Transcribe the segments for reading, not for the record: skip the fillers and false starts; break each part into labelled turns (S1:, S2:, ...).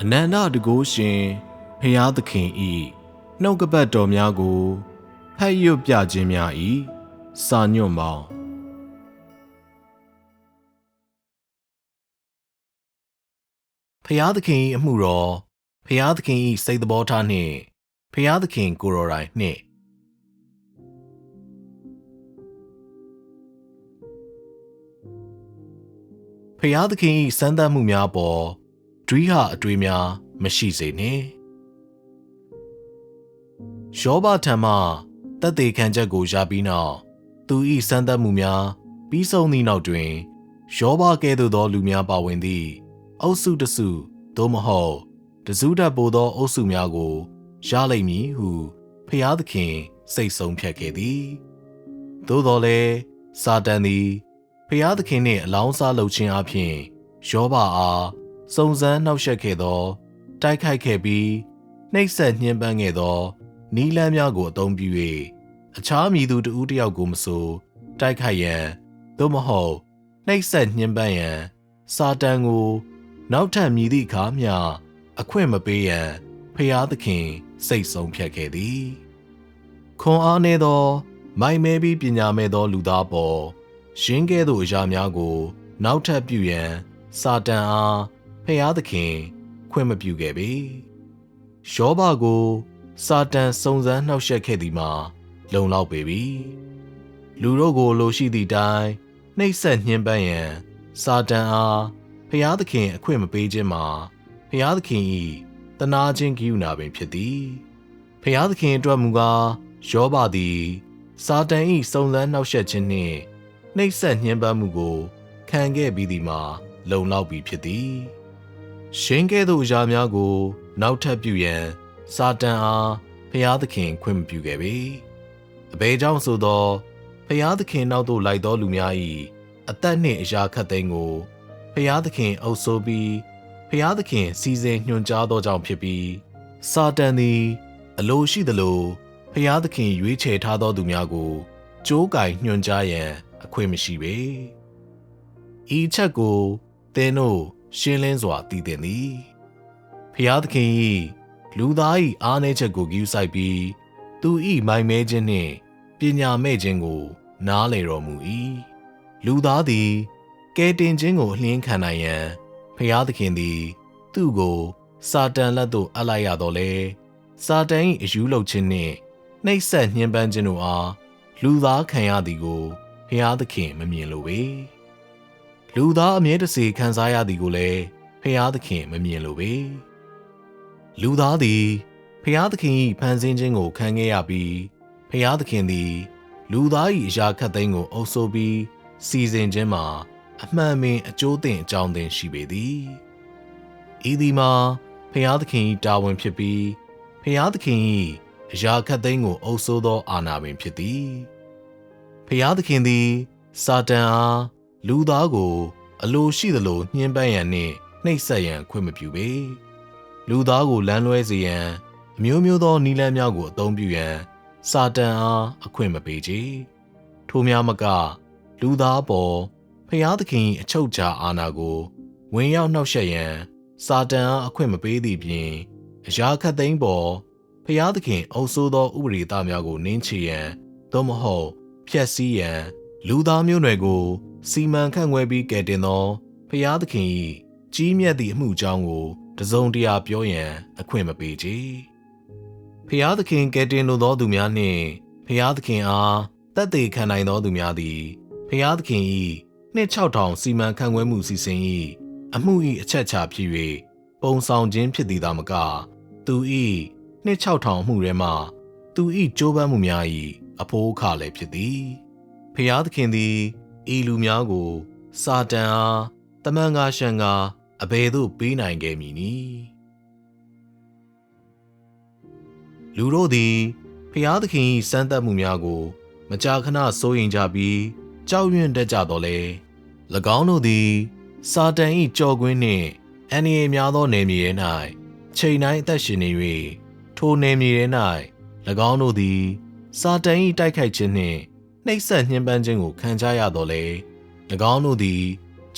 S1: အနန္တတကုရှင်ဖျားသခင်ဤနှုတ်ကပတ်တော်များကိုဖတ်ရွတ်ပြခြင်းများဤစာညွန့်ပေါင်းဖျားသခင်၏အမှုတော်ဖျားသခင်၏စိတ်သဘောထားနှင့်ဖျားသခင်ကိုယ်တော်တိုင်နှင့်ဖျားသခင်၏စမ်းသပ်မှုများပေါ်ဒွိဟအတွေးများမရှိစေနှင့်ယောဘထံမှသက်သေခံချက်ကိုရပြီးနောက်သူ၏စမ်းသပ်မှုများပြီးဆုံးသည့်နောက်တွင်ယောဘကဲ့သို့သောလူများပါဝင်သည့်အုပ်စုတစုသို့မဟုတ်တစုတတ်ပိုသောအုပ်စုများကိုရလိမ့်မည်ဟုဖျားသခင်စိတ်ဆုံးဖြတ်ခဲ့သည်သို့တော်လည်းစာတန်သည်ဖျားသခင်နှင့်အလောင်းစားလုပ်ခြင်းအပြင်ယောဘအားစုံစမ်းနှောက်ယှက်ခဲ့သောတိုက်ခိုက်ခဲ့ပြီးနှိပ်စက်ညှဉ်းပန်းခဲ့သောနည်းလမ်းများကိုအသုံးပြု၍အခြားမည်သူတစ်ဦးတစ်ယောက်ကိုမဆိုတိုက်ခိုက်ရန်သို့မဟုတ်နှိပ်စက်ညှဉ်းပန်းရန်စာတန်ကိုနောက်ထပ်မည်သည့်အခါမျှအခွင့်မပေးရန်ဖျားသခင်စိတ်ဆုံးဖြတ်ခဲ့သည်ခွန်အားနည်းသောမိုက်မဲပြီးပညာမဲ့သောလူသားပေါ်ရင်းကဲ့သို့အရာများကိုနောက်ထပ်ပြုရန်စာတန်အားဖျားသခင်ခွင့်မပြုခဲ့ပေယောဘကိုစာတန်စုံစမ်းနှောက်ယှက်ခဲ့သည်မှာလုံလောက်ပေပြီလူတို့ကိုလိုရှိသည့်တိုင်နှိပ်စက်ညှဉ်းပန်းရန်စာတန်အားဖျားသခင်အခွင့်မပေးခြင်းမှာဖျားသခင်၏တနာခြင်းကရုဏာပင်ဖြစ်သည်ဖျားသခင်အတွက်မူကားယောဘသည်စာတန်၏စုံစမ်းနှောက်ယှက်ခြင်းနှင့်နှိပ်စက်ညှဉ်းပန်းမှုကိုခံခဲ့ပြီးသည်မှာလုံလောက်ပြီဖြစ်သည်ရှင်းကဲ့သို့အရာများကိုနောက်ထပ်ပြုရန်စာတန်အားဖျားသခင်ခွင့်မပြုခဲ့ပေအဘယ်ကြောင့်ဆိုသောဖျားသခင်နောက်သို့လိုက်သောလူများ၏အသက်နှင့်အရာခတ်သိမ်းကိုဖျားသခင်အုပ်ဆိုးပြီးဖျားသခင်စီစဉ်ညွှန်ကြားသောကြောင့်ဖြစ်ပြီးစာတန်သည်အလိုရှိသလိုဖျားသခင်ရွေးချယ်ထားသောသူများကိုကြိုးကိုင်ညွှန်ကြားရန်အခွင့်မရှိပေဤချက်ကိုသင်တို့ရှင်းလင်းစွာသိသင့်သည်ဖျားသခင်၏လူသား၏အားနည်းချက်ကိုဂရုစိုက်ပြီးသူ၏မိုင်မဲခြင်းနှင့်ပညာမဲ့ခြင်းကိုနားလည်တော်မူ၏လူသားသည်ကယ်တင်ခြင်းကိုအလျင်းခံနိုင်ရန်ဖျားသခင်သည်သူ့ကိုစာတန်လက်သို့အပ်လိုက်ရတော့လေစာတန်၏အယူလုပ်ခြင်းနှင့်နှိပ်စက်ညှဉ်းပန်းခြင်းတို့အားလူသားခံရသည်ကိုဖျားသခင်မမြင်လိုပေလူသားအမြဲတစေခံစားရသည်ကိုလည်းဖျားသခင်မမြင်လိုပေလူသားသည်ဖျားသခင်၏ဖန်ဆင်းခြင်းကိုခံခဲ့ရပြီးဖျားသခင်သည်လူသား၏အရာခတ်သိမ်းကိုအုပ်ဆိုးပြီးစီစဉ်ခြင်းမှာအမှန်ပင်အကျိုးသင့်အကြောင်းသင်ရှိပေသည်ဤသည်မှာဖျားသခင်၏တာဝန်ဖြစ်ပြီးဖျားသခင်၏အရာခတ်သိမ်းကိုအုပ်ဆိုးသောအာဏာပင်ဖြစ်သည်ဖျားသခင်သည်စာတန်အားလူသားကိုအလိုရှိသလိုညှဉ်းပန်းရန်နှင့်နှိပ်စက်ရန်ခွင့်မပြုပေလူသားကိုလမ်းလွဲစေရန်အမျိုးမျိုးသောနည်းလမ်းများကိုအသုံးပြုရန်စာတန်အားအခွင့်မပေးချေထိုများမကလူသားပေါ်ဖျားသခင်၏အချုပ်အခြာအာဏာကိုဝင်ရောက်နှောက်ယှက်ရန်စာတန်အားအခွင့်မပေးသည့်ပြင်အရာခတ်သိမ်းပေါ်ဖျားသခင်အုပ်ဆိုးသောဥပဒေသားများကိုနင်းချရန်သို့မဟုတ်ဖျက်ဆီးရန်လူသားမျိုးနွယ်ကိုစီမံခန့်ခွဲပြီးကယ်တင်သောဖျားသခင်၏ကြီးမြတ်သည့်အမှုအကြောင်းကိုတစုံတရာပြောရန်အခွင့်မပေးချေဖျားသခင်ကယ်တင်လိုသောသူများနှင့်ဖျားသခင်အားသက်သေခံနိုင်သောသူများသည်ဖျားသခင်၏နှစ်6000စီမံခန့်ခွဲမှုစီစဉ်၏အမှု၏အချက်အခြာဖြစ်၍ပုံဆောင်ခြင်းဖြစ်သည်သာမကသူ၏နှစ်6000အမှုထဲမှသူ၏ကြိုးပမ်းမှုများ၏အဖိုးအခလည်းဖြစ်သည်ဖျားသခင်သည်ဤလူများကိုစာတန်အားတမန်ကားရှံကားအဘယ်သို့ပေးနိုင်ခဲ့မည်နည်းလူတို့သည်ဖျားသခင်၏စမ်းသပ်မှုများကိုမကြာခဏစိုးရိမ်ကြပြီးကြောက်ရွံ့တတ်ကြတော်လဲ၎င်းတို့သည်စာတန်၏ကြော်ကွင်းနှင့်အန္တရာယ်များသောနယ်မြေထဲ၌ချိန်တိုင်းအသက်ရှင်နေ၍ထိုနယ်မြေထဲ၌၎င်းတို့သည်စာတန်၏တိုက်ခိုက်ခြင်းနှင့်နှိပ်စက်ညှဉ်းပန်းခြင်းကိုခံကြရတော်လဲ၎င်းတို့သည်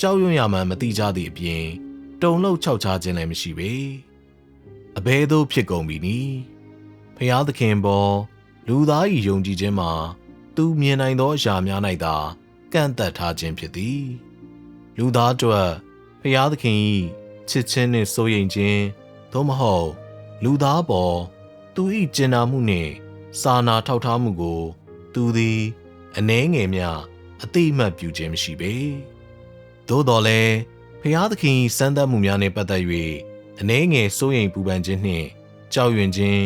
S1: ကြောက်ရွံ့ရမှန်းမသိကြသည့်အပြင်တုန်လှုပ်ခြောက်ခြားခြင်းလည်းမရှိပေ အဘဲသို့ဖြစ်ကုန်ပြီနီဖျားသခင်ပေါ်လူသား၏ယုံကြည်ခြင်းမှာသူမြင်နိုင်သောအရာများ၌သာကန့်သက်ထားခြင်းဖြစ်သည်လူသားတို့ဖျားသခင်၏ချစ်ခြင်းနှင့်စိုးရိမ်ခြင်းသို့မဟုတ်လူသားပေါ်သူ၏ကျင်နာမှုနှင့်စာနာထောက်ထားမှုကိုသူသည်အနှဲငယ်များအသိအမှတ်ပြုခြင်းမရှိပေသို့တော်လည်းဖျားသခင်စမ်းသပ်မှုများနှင့်ပတ်သက်၍အနှဲငယ်စိုးရိမ်ပူပန်ခြင်းနှင့်ကြောက်ရွံ့ခြင်း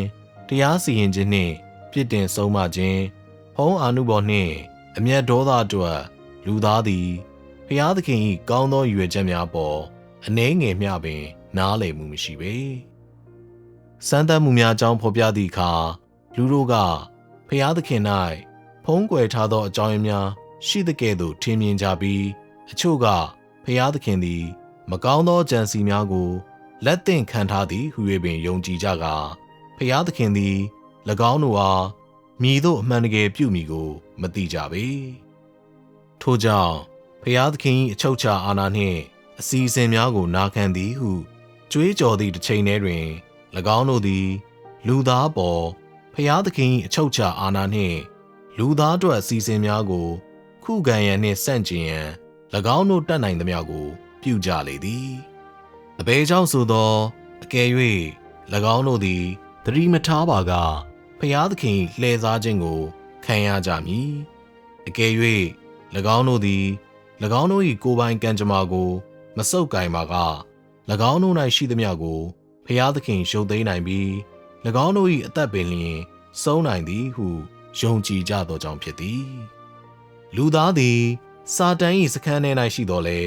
S1: တရားစီရင်ခြင်းနှင့်ပြစ်တင်ဆုံးမခြင်းဖုံးအာနုဘော်နှင့်အမျက်ဒေါသအတွက်လူသားသည်ဖျားသခင်၏ကောင်းသောရည်ရွယ်ချက်များပေါ်အနှဲငယ်မျှပင်နားလည်မှုမရှိပေစမ်းသပ်မှုများအကြောင်းဖော်ပြသည့်အခါလူတို့ကဖျားသခင်၌ဖုံးကွယ်ထားသောအကြောင်းရင်းများရှိသကဲ့သို့ထင်မြင်ကြပြီးအချို့ကဖျားသခင်သည်မကောင်းသောကြံစီများကိုလက်သင့်ခံထားသည်ဟု၍ပင်ယုံကြည်ကြကာဖျားသခင်သည်၎င်းတို့အားမည်သို့အမှန်တကယ်ပြုမည်ကိုမသိကြပေထို့ကြောင့်ဖျားသခင်၏အချုပ်အခြာအာဏာနှင့်အစီအစဉ်များကိုနာခံသည်ဟုကြွေးကြော်သည့်တစ်ချိန်တည်းတွင်၎င်းတို့သည်လူသားပေါ်ဖျားသခင်၏အချုပ်အခြာအာဏာနှင့်လူသားတို့အစီအစဉ်များကိုခုခံရန်နှင့်ဆန့်ကျင်ရန်၎င်းတို့တတ်နိုင်သမျှကိုပြုကြလေသည်အဘယ်ကြောင့်ဆိုသောအကယ်၍၎င်းတို့သည်သတိမထားပါကဖျားသခင်လှည့်စားခြင်းကိုခံရကြမည်အကယ်၍၎င်းတို့သည်၎င်းတို့၏ကိုယ်ပိုင်ကံကြမ္မာကိုမဆုပ်ကိုင်ပါက၎င်းတို့၌ရှိသမျှကိုဖျားသခင်ရုပ်သိမ်းနိုင်ပြီး၎င်းတို့၏အသက်ပင်လျင်ဆုံးနိုင်သည်ဟုယုံကြည်ကြသောကြောင့်ဖြစ်သည်လူသားသည်စာတန်၏စခန်းထဲ၌ရှိတော်လဲ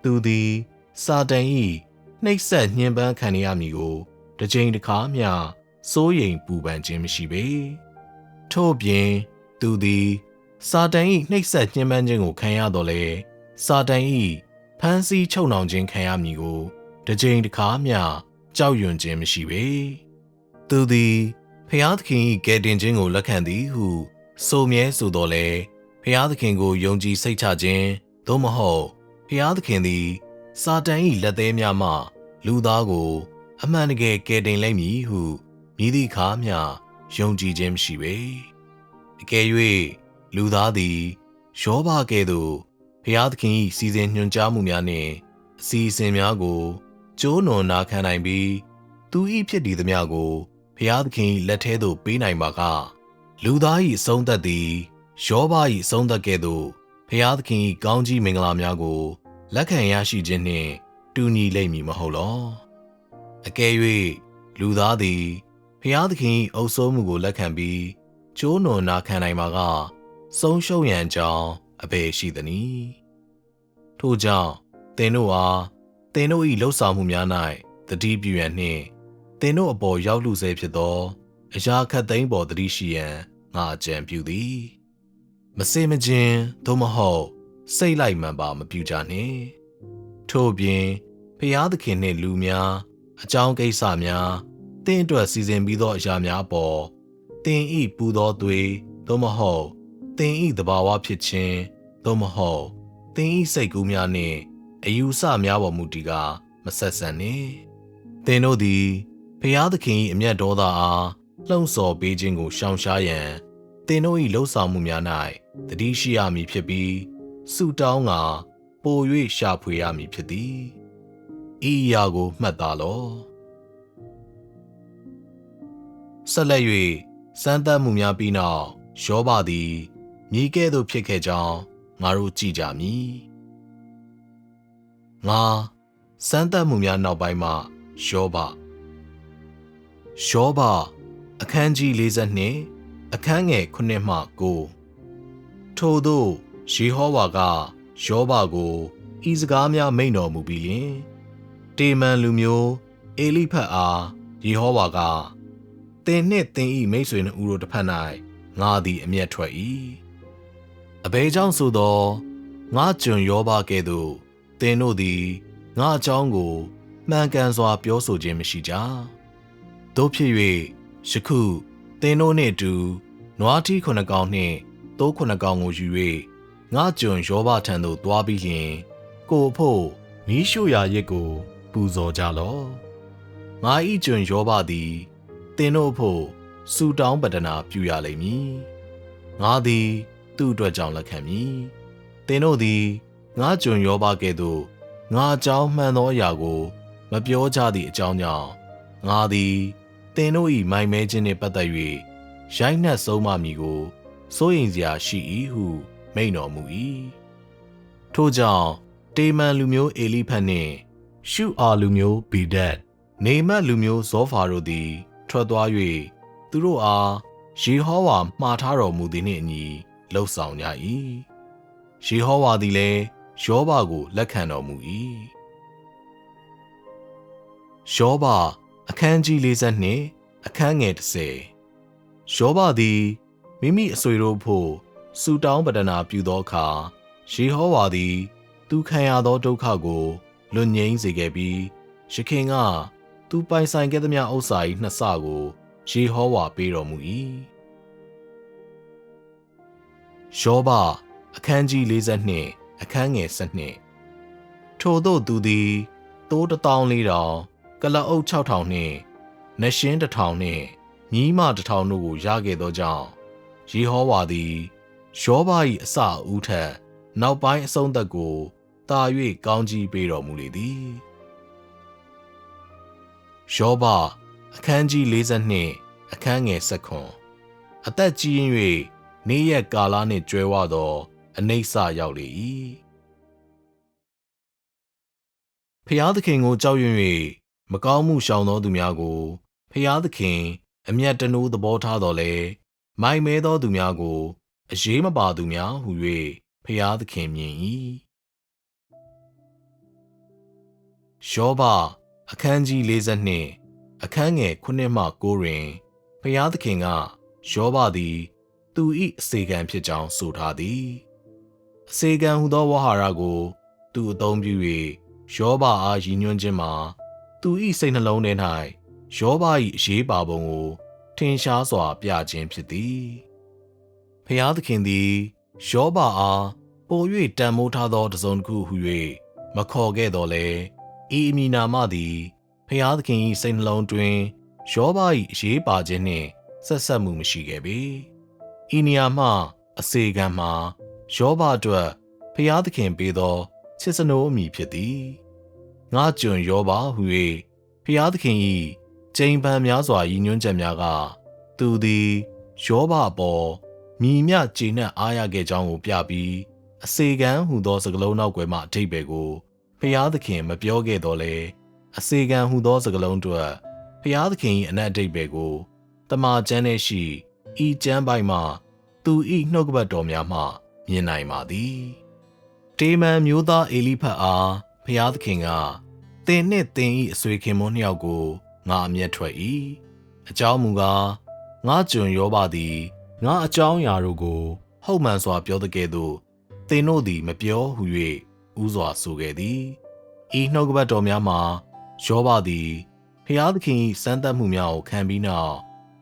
S1: သူသည်စာတန်၏နှိပ်စက်ညှဉ်းပန်းခံရမည်ကိုတစ်ချိန်တစ်ခါမျှစိုးရိမ်ပူပန်ခြင်းမရှိပေထို့ပြင်သူသည်စာတန်၏နှိပ်စက်ညှဉ်းပန်းခြင်းကိုခံရတော်လဲစာတန်၏ဖမ်းဆီးချုပ်နှောင်ခြင်းခံရမည်ကိုတစ်ချိန်တစ်ခါမျှကြောက်ရွံ့ခြင်းမရှိပေသူသည်ဖျားသခင်၏ကယ်တင်ခြင်းကိုလက်ခံသည်ဟုဆိုမြဲဆိုတော်လဲဖျားသခင်ကိုယုံကြည်စိတ်ချခြင်းသို့မဟုတ်ဖျားသခင်သည်စာတန်၏လက်သေးများမှလူသားကိုအမှန်တကယ်ကယ်တင်လိမ့်မည်ဟုမည်သည့်အခါမျှယုံကြည်ခြင်းမရှိပေအကယ်၍လူသားသည်ယောဘကဲ့သို့ဖျားသခင်၏စီစဉ်ညွှန်ကြားမှုများနှင့်အစီအစဉ်များကိုကျိုးနွံနာခံနိုင်ပြီးသူ၏ဖြစ်တည်သမျှကိုဖျားသခင်၏လက်ထဲသို့ပေးနိုင်ပါကလူသား၏အဆုံးသတ်သည်ယောဘ၏အဆုံးသတ်ကဲ့သို့ဖျားသခင်၏ကောင်းကြီးမင်္ဂလာများကိုလက်ခံရရှိခြင်းနှင့်တူညီလိမ့်မည်မဟုတ်လောအကယ်၍လူသားသည်ဖျားသခင်၏အုပ်စိုးမှုကိုလက်ခံပြီးကျိုးနွံနာခံနိုင်ပါကဆုံးရှုံးရန်အကြောင်းအဘယ်ရှိသနည်းထို့ကြောင့်သင်တို့အားသင်တို့၏လှုပ်ဆောင်မှုများ၌သတိပြုရန်နှင့်သင်တို့အပေါ်ရောက်လူစေဖြစ်သောအရာခတ်သိမ်းပေါ်သတိရှိရန်ငါအကြံပြုသည်မစေမခြင်းသို့မဟုတ်စိတ်လိုက်မှန်ပါမပြုကြနှင့်ထို့ပြင်ဖျားသခင်နှင့်လူများအကြောင်းကိစ္စများသင်အတွက်စီစဉ်ပြီးသောအရာများပေါ်သင်၏ပူသောသွေးသို့မဟုတ်သင်၏သဘာဝဖြစ်ခြင်းသို့မဟုတ်သင်၏စိတ်ကူးများနှင့်အယူဆများပေါ်မူတည်ကမဆက်ဆံနှင့်သင်တို့သည်ဖျားသခင်၏အမျက်ဒေါသအားလှုံ့ဆော်ပေးခြင်းကိုရှောင်ရှားရန်သင်တို့၏လှုပ်ဆောင်မှုများ၌သတိရှိရမည်ဖြစ်ပြီးဆုတောင်းကပို၍ရှာဖွေရမည်ဖြစ်သည်ဤအရာကိုမှတ်သားလော့ဆက်လက်၍စမ်းသပ်မှုများပြီးနောက်ယောဘသည်မြေကဲ့သို့ဖြစ်ခဲ့ကြောင်းငါတို့ကြည့်ကြမည်ငါစမ်းသပ်မှုများနောက်ပိုင်းမှယောဘအခန်းကြီး42အခန်းငယ်9မှ9ထို့သို့ယေဟောဝါကယောဘကိုဤစကားများမိန့်တော်မူပြီးလျှင်တေမန်လူမျိုးအေလိဖတ်အားယေဟောဝါကသင်နှင့်သင်၏မိတ်ဆွေနှစ်ဦးတို့တစ်ဖက်၌ငါသည်အမျက်ထွက်၏အဘယ်ကြောင့်ဆိုသောငါကျွန်ယောဘကဲ့သို့သင်တို့သည်ငါအကြောင်းကိုမှန်ကန်စွာပြောဆိုခြင်းမရှိကြတို့ဖြစ်၍ယခုသင်တို့နှင့်အတူနွားထီး9ကောင်နှင့်သိုး9ကောင်ကိုယူ၍ငါကျွန်ယောဘထံသို့သွားပြီးလျှင်ကိုအဖို့မီးရှို့ရာရစ်ကိုပူဇော်ကြလော့ ငါဤကျွန်ယောဘသည်သင်တို့ဖို့စူတောင်းပတနာပြုရလိမ့်မည်ငါသည်သူ့အတွက်ကြောင့်လက်ခံမည်သင်တို့သည်ငါကျွန်ယောဘကဲ့သို့ငါအကြောင်းမှန်သောအရာကိုမပြောကြသည့်အကြောင်းကြောင့်ငါသည်သင်တို့၏မိုင်မဲခြင်းနှင့်ပတ်သက်၍ရိုက်နှက်ဆုံးမမည်ကိုစိုးရိမ်စရာရှိ၏ဟုမိန့်တော်မူ၏ထို့ကြောင့်တေမန်လူမျိုးအေလိဖတ်နှင့်ရှုအာလူမျိုးဘီဒတ်နေမတ်လူမျိုးဇောဖာတို့သည်ထွက်သွား၍သူတို့အားယေဟောဝါမှားထားတော်မူသည်နှင့်အညီလှုပ်ဆောင်ကြ၏ယေဟောဝါသည်လည်းယောဘကိုလက်ခံတော်မူ၏ယောဘအခန်းကြီး42အခန်းငယ်30ယောဘသည်မိမိအဆွေတို့ဖို့စူတောင်းပတနာပြုသောအခါယေဟောဝါသည်သူခံရသောဒုက္ခကိုလွတ်ငြိမ်းစေခဲ့ပြီးယခင်ကသူပိုင်ဆိုင်ခဲ့သမျှဥစ္စာ၏နှစ်ဆကိုယေဟောဝါပေးတော်မူ၏ယောဘအခန်းကြီး42အခန်းငယ်12ထို့သောသူသည်သိုး14000ကလအုပ်6000နှင့်နရှင်း1000နှင့်မြီးမ1000တို့ကိုရခဲ့သောကြောင့်ယေဟောဝါသည်ယောဘ၏အစအဦးထက်နောက်ပိုင်းအဆုံးသက်ကိုတာ၍ကောင်းကြီးပေးတော်မူလေသည်ယောဘအခန်းကြီး42အခန်းငယ်19အသက်ကြီးရင်၍နေ့ရက်ကာလနှင့်ကျွဲဝသောအနိစ္စရောက်လေ၏ဖျားသခင်ကိုကြောက်ရွံ့၍မကောင်းမှုရှောင်သောသူများကိုဖျားသခင်အမျက်တနိုးသဘောထားတော်လဲမိုင်မဲသောသူများကိုအရေးမပါသူများဟု၍ဖျားသခင်မြင်၏ယောဘအခန်းကြီး42အခန်းငယ်9မှ9တွင်ဖျားသခင်ကယောဘသည်သူ၏အစေခံဖြစ်ကြောင်းဆိုထားသည်အစေခံဟုသောဝါဟာရကိုသူအသုံးပြု၍ယောဘအားရည်ညွှန်းခြင်းမှာသူ၏စိတ်နှလုံးထဲ၌ယောဘ၏အရေးပါပုံကိုထင်ရှားစွာပြခြင်းဖြစ်သည်ဖျားသခင်သည်ယောဘအားပို၍တန်မိုးထားသောတစုံတစ်ခုဟု၍မခေါ်ခဲ့တော်လဲဤအမည်နာမသည်ဖျားသခင်၏စိတ်နှလုံးတွင်ယောဘ၏အရေးပါခြင်းနှင့်ဆက်ဆက်မှုမရှိခဲ့ပေဤနေရာမှအစေခံမှာယောဘအတွက်ဖျားသခင်ပေးသောချစ်စနိုးအမည်ဖြစ်သည်ငါကျွန်ယောဘဟု၍ဖျားသခင်၏ကျိန်ပန်များစွာရည်ညွှန်းချက်များကသူသည်ယောဘအပေါ်မြည်မြကျေနပ်အားရခဲ့ကြောင်းကိုပြပြီးအစေခံဟုသောစကားလုံးနောက်ွယ်မှအဓိပ္ပာယ်ကိုဖျားသခင်မပြောခဲ့တော့လေအစေခံဟုသောစကားလုံးအတွက်ဖျားသခင်၏အနက်အဓိပ္ပာယ်ကိုတမန်ကျမ်းထဲရှိဤကျမ်းပိုက်မှသူ၏နှုတ်ကပတ်တော်များမှမြင်နိုင်ပါသည်တေမန်မျိုးသားအေလိဖတ်အားဖျားသခင်ကသင်နှင့်သင်၏အဆွေခင်မွန်းနှစ်ယောက်ကိုငါအမျက်ထွက်၏အကြောင်းမူကားငါကျွန်ယောဘသည်ငါအကြောင်းအရာတို့ကိုဟုတ်မှန်စွာပြောသကဲ့သို့သင်တို့သည်မပြောဟု၍ဥစွာဆိုခဲ့သည်ဤနှုတ်ကပတ်တော်များမှာယောဘသည်ဖျားသခင်၏စမ်းသပ်မှုများကိုခံပြီးနောက်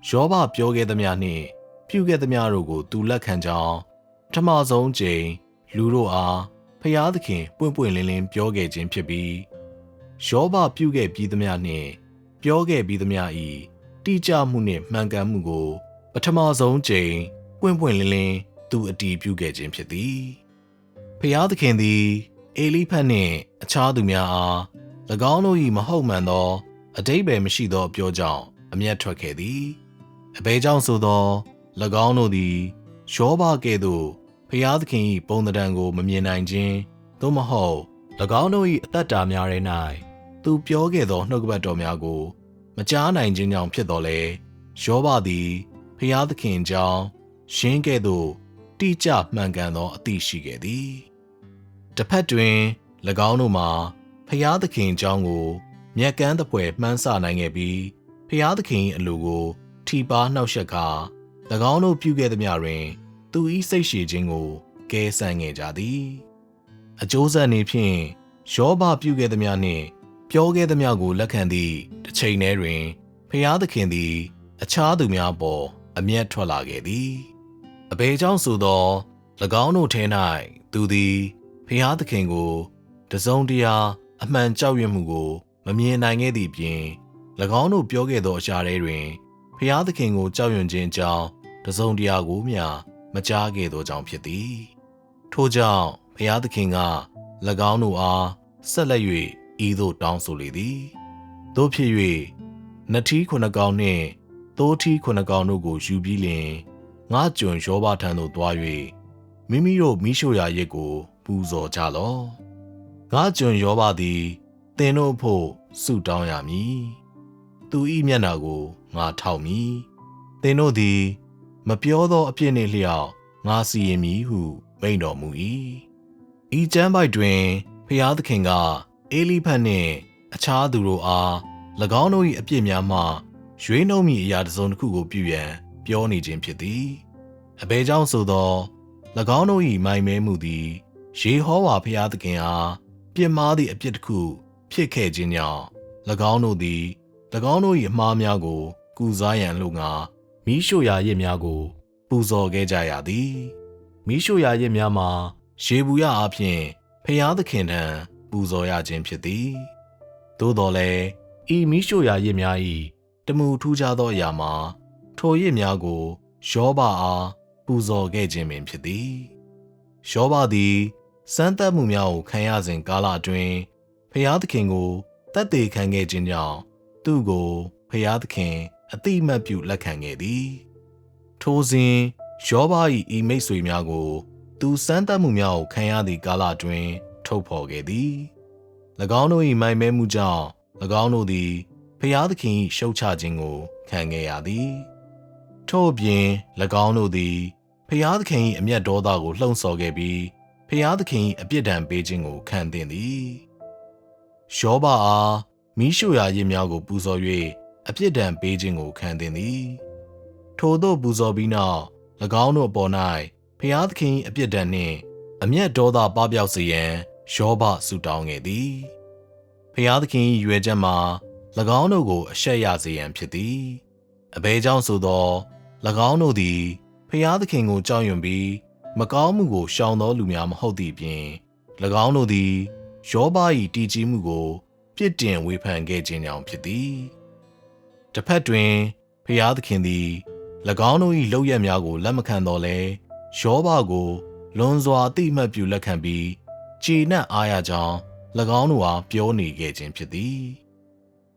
S1: ယောဘပြောခဲ့သမျှနှင့်ပြုခဲ့သမျှတို့ကိုသူလက်ခံကြောင်းပထမဆုံးကြိမ်လူတို့အားဖျားသခင်ပွင့်ပွင့်လင်းလင်းပြောခဲ့ခြင်းဖြစ်ပြီးယောဘပြုခဲ့ပြီးသမျှနှင့်ပြောခဲ့ပြီးသမျှ၏တိကျမှုနှင့်မှန်ကန်မှုကိုပထမဆုံးကြိမ်ပွင့်ပွင့်လင်းလင်းသူအတည်ပြုခဲ့ခြင်းဖြစ်သည်ဖျားသခင်သည်အေလိဖတ်နှင့်အခြားသူများအား၎င်းတို့၏မဟုတ်မှန်သောအဓိပ္ပာယ်မရှိသောအပြောကြောင့်အမျက်ထွက်ခဲ့သည်အဘယ်ကြောင့်ဆိုသော၎င်းတို့သည်ယောဘကဲ့သို့ဖျားသခင်၏ပုံသဏ္ဍာန်ကိုမမြင်နိုင်ခြင်းသို့မဟုတ်၎င်းတို့၏အသက်တာများထဲ၌သူပြောခဲ့သောနှုတ်ကပတ်တော်များကိုမကြားနိုင်ခြင်းကြောင့်ဖြစ်တော်လဲယောဘသည်ဖျားသခင်ကြောင့်ရှင်းကဲ့သို့တိကျမှန်ကန်သောအသိရှိခဲ့သည်တစ်ဖက်တွင်၎င်းတို့မှာဖျားသခင်ကြောင့်ကိုမြက်ကန်းသဖွယ်မှန်းဆနိုင်ခဲ့ပြီးဖျားသခင်၏အလိုကိုထိပါနှောက်ယှက်ကာ၎င်းတို့ပြုခဲ့သမျှတွင်သူ၏စိတ်ရှည်ခြင်းကိုကဲဆန်းခဲ့ကြသည်အကျိုးဆက်အနေဖြင့်ယောဘပြုခဲ့သမျှနှင့်ပြောခဲ့သမျှကိုလက်ခံသည့်တစ်ချိန်တည်းတွင်ဖျားသခင်သည်အခြားသူများပေါ်အမျက်ထွက်လာခဲ့သည်အဘယ်ကြောင့်ဆိုသော၎င်းတို့ထဲ၌သူသည်ဖျားသခင်ကိုတစုံတရာအမှန်ကြောက်ရွံ့မှုကိုမမြင်နိုင်ခဲ့သည့်ပြင် ၎င်းတို့ပြောခဲ့သောအရာတွေတွင်ဖျားသခင်ကိုကြောက်ရွံ့ခြင်းအကြောင်းတစုံတရာကိုမျှမကြားခဲ့သောကြောင့်ဖြစ်သည်ထို့ကြောင့်ဖျားသခင်က၎င်းတို့အားဆက်လက်၍ဤသို့တောင်းဆိုလေသည်သို့ဖြစ်၍နတ်ထီးခုနှစ်ကောင်နှင့်သိုးထီးခုနှစ်ကောင်တို့ကိုယူပြီးလျှင်ငါကျွန်ယောဘထံသို့သွား၍မိမိတို့မိရှို့ရာရစ်ကိုပူဇော်ကြလော့ငါကျွန်ယောဘသည်သင်တို့ဖို့ဆုတောင်းရမည်သူ၏မျက်နှာကိုငါထောက်မည်သင်တို့သည်မပြောသောအပြစ်နှင့်လျောက်ငါစီရင်မည်ဟုမိန့်တော်မူ၏ဤကျမ်းပိုက်တွင်ဖျားသခင်ကအေလိဖတ်နှင့်အခြားသူတို့အား၎င်းတို့၏အပြစ်များမှရွေးနှုတ်မိအရာတစ်စုံတစ်ခုကိုပြုရန်ပြောနေခြင်းဖြစ်သည်အဘယ်ကြောင့်ဆိုသော၎င်းတို့၏မိုင်မဲမှုသည်ယေဟောဝါဖျားသခင်အားပြစ်မှားသည့်အပြစ်တစ်ခုဖြစ်ခဲ့ခြင်းကြောင့်၎င်းတို့သည်၎င်းတို့၏အမှားများကိုကုစားရန်လိုငါမိရှို့ရာရစ်များကိုပူဇော်ခဲ့ကြရသည်မိရှို့ရာရစ်များမှာရေဘူးရအားဖြင့်ဖျားသခင်ထံပူဇော်ရခြင်းဖြစ်သည်သို့တော်လည်းဤမိရှို့ရာရစ်များ၏တမူထူးခြားသောအရာမှာထိုရစ်များကိုယောဘအားပူဇော်ခဲ့ခြင်းပင်ဖြစ်သည်ယောဘသည်စမ်းသပ်မှုများကိုခံရစဉ်ကာလအတွင်းဖျားသခင်ကိုတတ်သိခံခဲ့ခြင်းကြောင့်သူ့ကိုဖျားသခင်အတိအမှတ်ပြုလက်ခံခဲ့သည်ထိုစဉ်ယောဘ၏ဤမိတ်ဆွေများကိုသူစမ်းသပ်မှုများကိုခံရသည့်ကာလအတွင်းထုတ်ဖော်ခဲ့သည်၎င်းတို့၏မိုင်မဲမှုကြောင့်၎င်းတို့သည်ဖျားသခင်၏ရှုတ်ချခြင်းကိုခံခဲ့ရသည်ထို့အပြင်၎င်းတို့သည်ဖျားသခင်၏အမျက်ဒေါသကိုလှုံ့ဆော်ခဲ့ပြီးဖျားသခင်၏အပြစ်ဒဏ်ပေးခြင်းကိုခံသင့်သည်ယောဘအားမိရှုရာရစ်များကိုပူဇော်၍အပြစ်ဒဏ်ပေးခြင်းကိုခံသင့်သည်ထိုသို့ပူဇော်ပြီးနောက်၎င်းတို့အပေါ်၌ဖျားသခင်၏အပြစ်ဒဏ်နှင့်အမျက်ဒေါသပပျောက်စေရန်ယောဘဆုတောင်းခဲ့သည်ဖျားသခင်၏ရွယ်ချက်မှာ၎င်းတို့ကိုအရှက်ရစေရန်ဖြစ်သည်အဘယ်ကြောင့်ဆိုသော၎င်းတို့သည်ဖျားသခင်ကိုကြောက်ရွံ့ပြီးမကောင်းမှုကိုရှောင်သောလူများမဟုတ်သည့်ပြင်၎င်းတို့သည်ယောဘ၏တည်ကြည်မှုကိုပြစ်တင်ဝေဖန်ခဲ့ခြင်းကြောင့်ဖြစ်သည်တစ်ဖက်တွင်ဖျားသခင်သည်၎င်းတို့၏လုပ်ရက်များကိုလက်မခံတော့လဲယောဘကိုလွန်စွာအတိအမှတ်ပြုလက်ခံပြီးကျေနပ်အားရကြောင်း၎င်းတို့အားပြောနေခဲ့ခြင်းဖြစ်သည်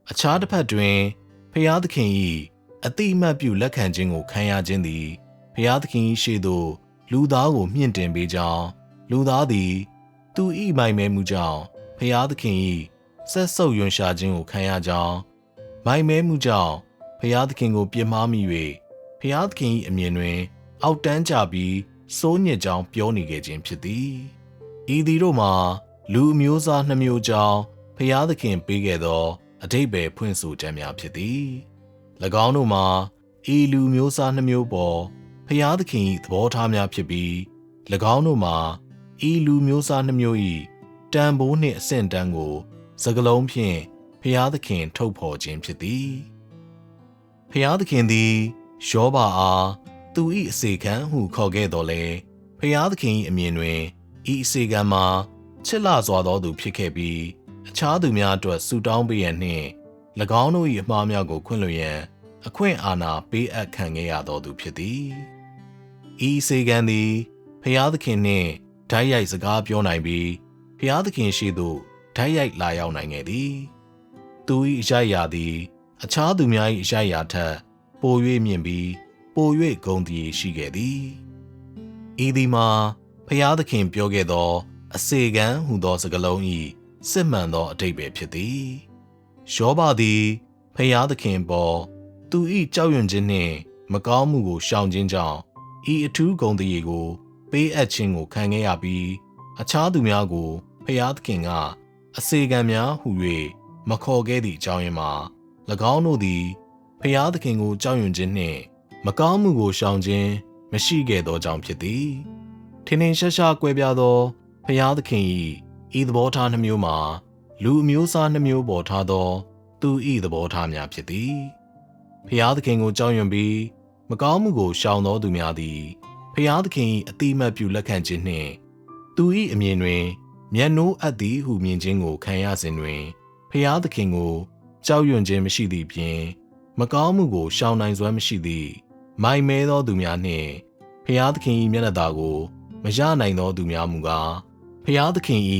S1: အခြားတစ်ဖက်တွင်ဖျားသခင်၏အတိအမှတ်ပြုလက်ခံခြင်းကိုခံရခြင်းသည်ဖျားသခင်၏ရှေ့သို့လူသားကိုမြင့်တင်ပေးကြောင်းလူသားသည်သူ၏မိုင်မဲမှုကြောင့်ဖျားသခင်၏ဆက်ဆုပ်ယွန်ရှာခြင်းကိုခံရကြောင်းမိုင်မဲမှုကြောင့်ဖျားသခင်ကိုပြစ်မှားမိ၍ဖျားသခင်၏အမြင်တွင်အောက်တန်းကျပြီးစိုးညစ်ကြောင်းပြောနေခဲ့ခြင်းဖြစ်သည်ဤသည်တို့မှာလူအမျိုးအစားနှမျိုးကြောင်းဖျားသခင်ပေးခဲ့သောအဓိပ္ပာယ်ဖွင့်ဆိုချက်များဖြစ်သည်၎င်းတို့မှာဤလူမျိုးစားနှမျိုးပေါ်ဖျားသခင်၏သဘောထားများဖြစ်ပြီး၎င်းတို့မှာဤလူမျိုးစားနှမျိုး၏တန်ဖိုးနှင့်အဆင့်တန်းကိုစကားလုံးဖြင့်ဖျားသခင်ထုတ်ဖော်ခြင်းဖြစ်သည်ဖျားသခင်သည်ယောဘအားသူ၏အစေခံဟုခေါ်ခဲ့တော်လဲဖျားသခင်၏အမြင်တွင်ဤအစေခံမှာချစ်လှစွာသောသူဖြစ်ခဲ့ပြီးအခြားသူများအတွက်ဆုတောင်းပေးရန်နှင့်၎င်းတို့၏အမှားများကိုခွင့်လွှတ်ရန်အခွင့်အာဏာပေးအပ်ခံခဲ့ရသောသူဖြစ်သည်ဤအစေခံသည်ဖျားသခင်နှင့်ဓာတ်ရိုက်စကားပြောနိုင်ပြီးဖျားသခင်ရှိသို့ဓာတ်ရိုက်လာရောက်နိုင်ခဲ့သည်သူ၏အရိုက်ရာသည်အခြားသူများ၏အရိုက်ရာထက်ပို၍မြင့်ပြီးပို၍ဂုဏ်သရေရှိခဲ့သည်ဤသည်မှာဖျားသခင်ပြောခဲ့သောအစေခံဟူသောစကားလုံး၏စစ်မှန်သောအဓိပ္ပာယ်ဖြစ်သည်ယောဘသည်ဖျားသခင်ပေါ်သူ၏ကြောက်ရွံ့ခြင်းနှင့်မကောင်းမှုကိုရှောင်ခြင်းကြောင့်ဤအထူးဂုဏ်သရေကိုပေးအပ်ခြင်းကိုခံခဲ့ရပြီးအခြားသူများကိုဖျားသခင်ကအစေခံများဟူ၍မခေါ်ခဲ့သည့်အကြောင်းရင်းမှာ၎င်းတို့သည်ဖျားသခင်ကိုကြောက်ရွံ့ခြင်းနှင့်မကောင်းမှုကိုရှောင်ခြင်းမရှိခဲ့သောကြောင့်ဖြစ်သည်ထင်ထင်ရှားရှားကွဲပြားသောဖျားသခင်၏ဤသဘောထားနှမျိုးမှာလူအမျိုးအစားနှမျိုးပေါ်ထားသောသူ၏သဘောထားများဖြစ်သည်ဖျားသခင်ကိုကြောက်ရွံ့ပြီးမကောင်းမှုကိုရှောင်သောသူများသည်ဖျားသခင်၏အတိအမှတ်ပြုလက်ခံခြင်းနှင့်သူ၏အမြင်တွင်မျက်နှိုးအပ်သည်ဟုမြင်ခြင်းကိုခံရစဉ်တွင်ဖျားသခင်ကို ကြောက်ရွံ့ခြင်းမရှိသည့်ပြင်မကောင်းမှုကိုရှောင်နိုင်စွမ်းမရှိသည့်မိုင်မဲသောသူများနှင့်ဖျားသခင်၏မျက်နှာသာကိုမရနိုင်သောသူများမူကားဖျားသခင်၏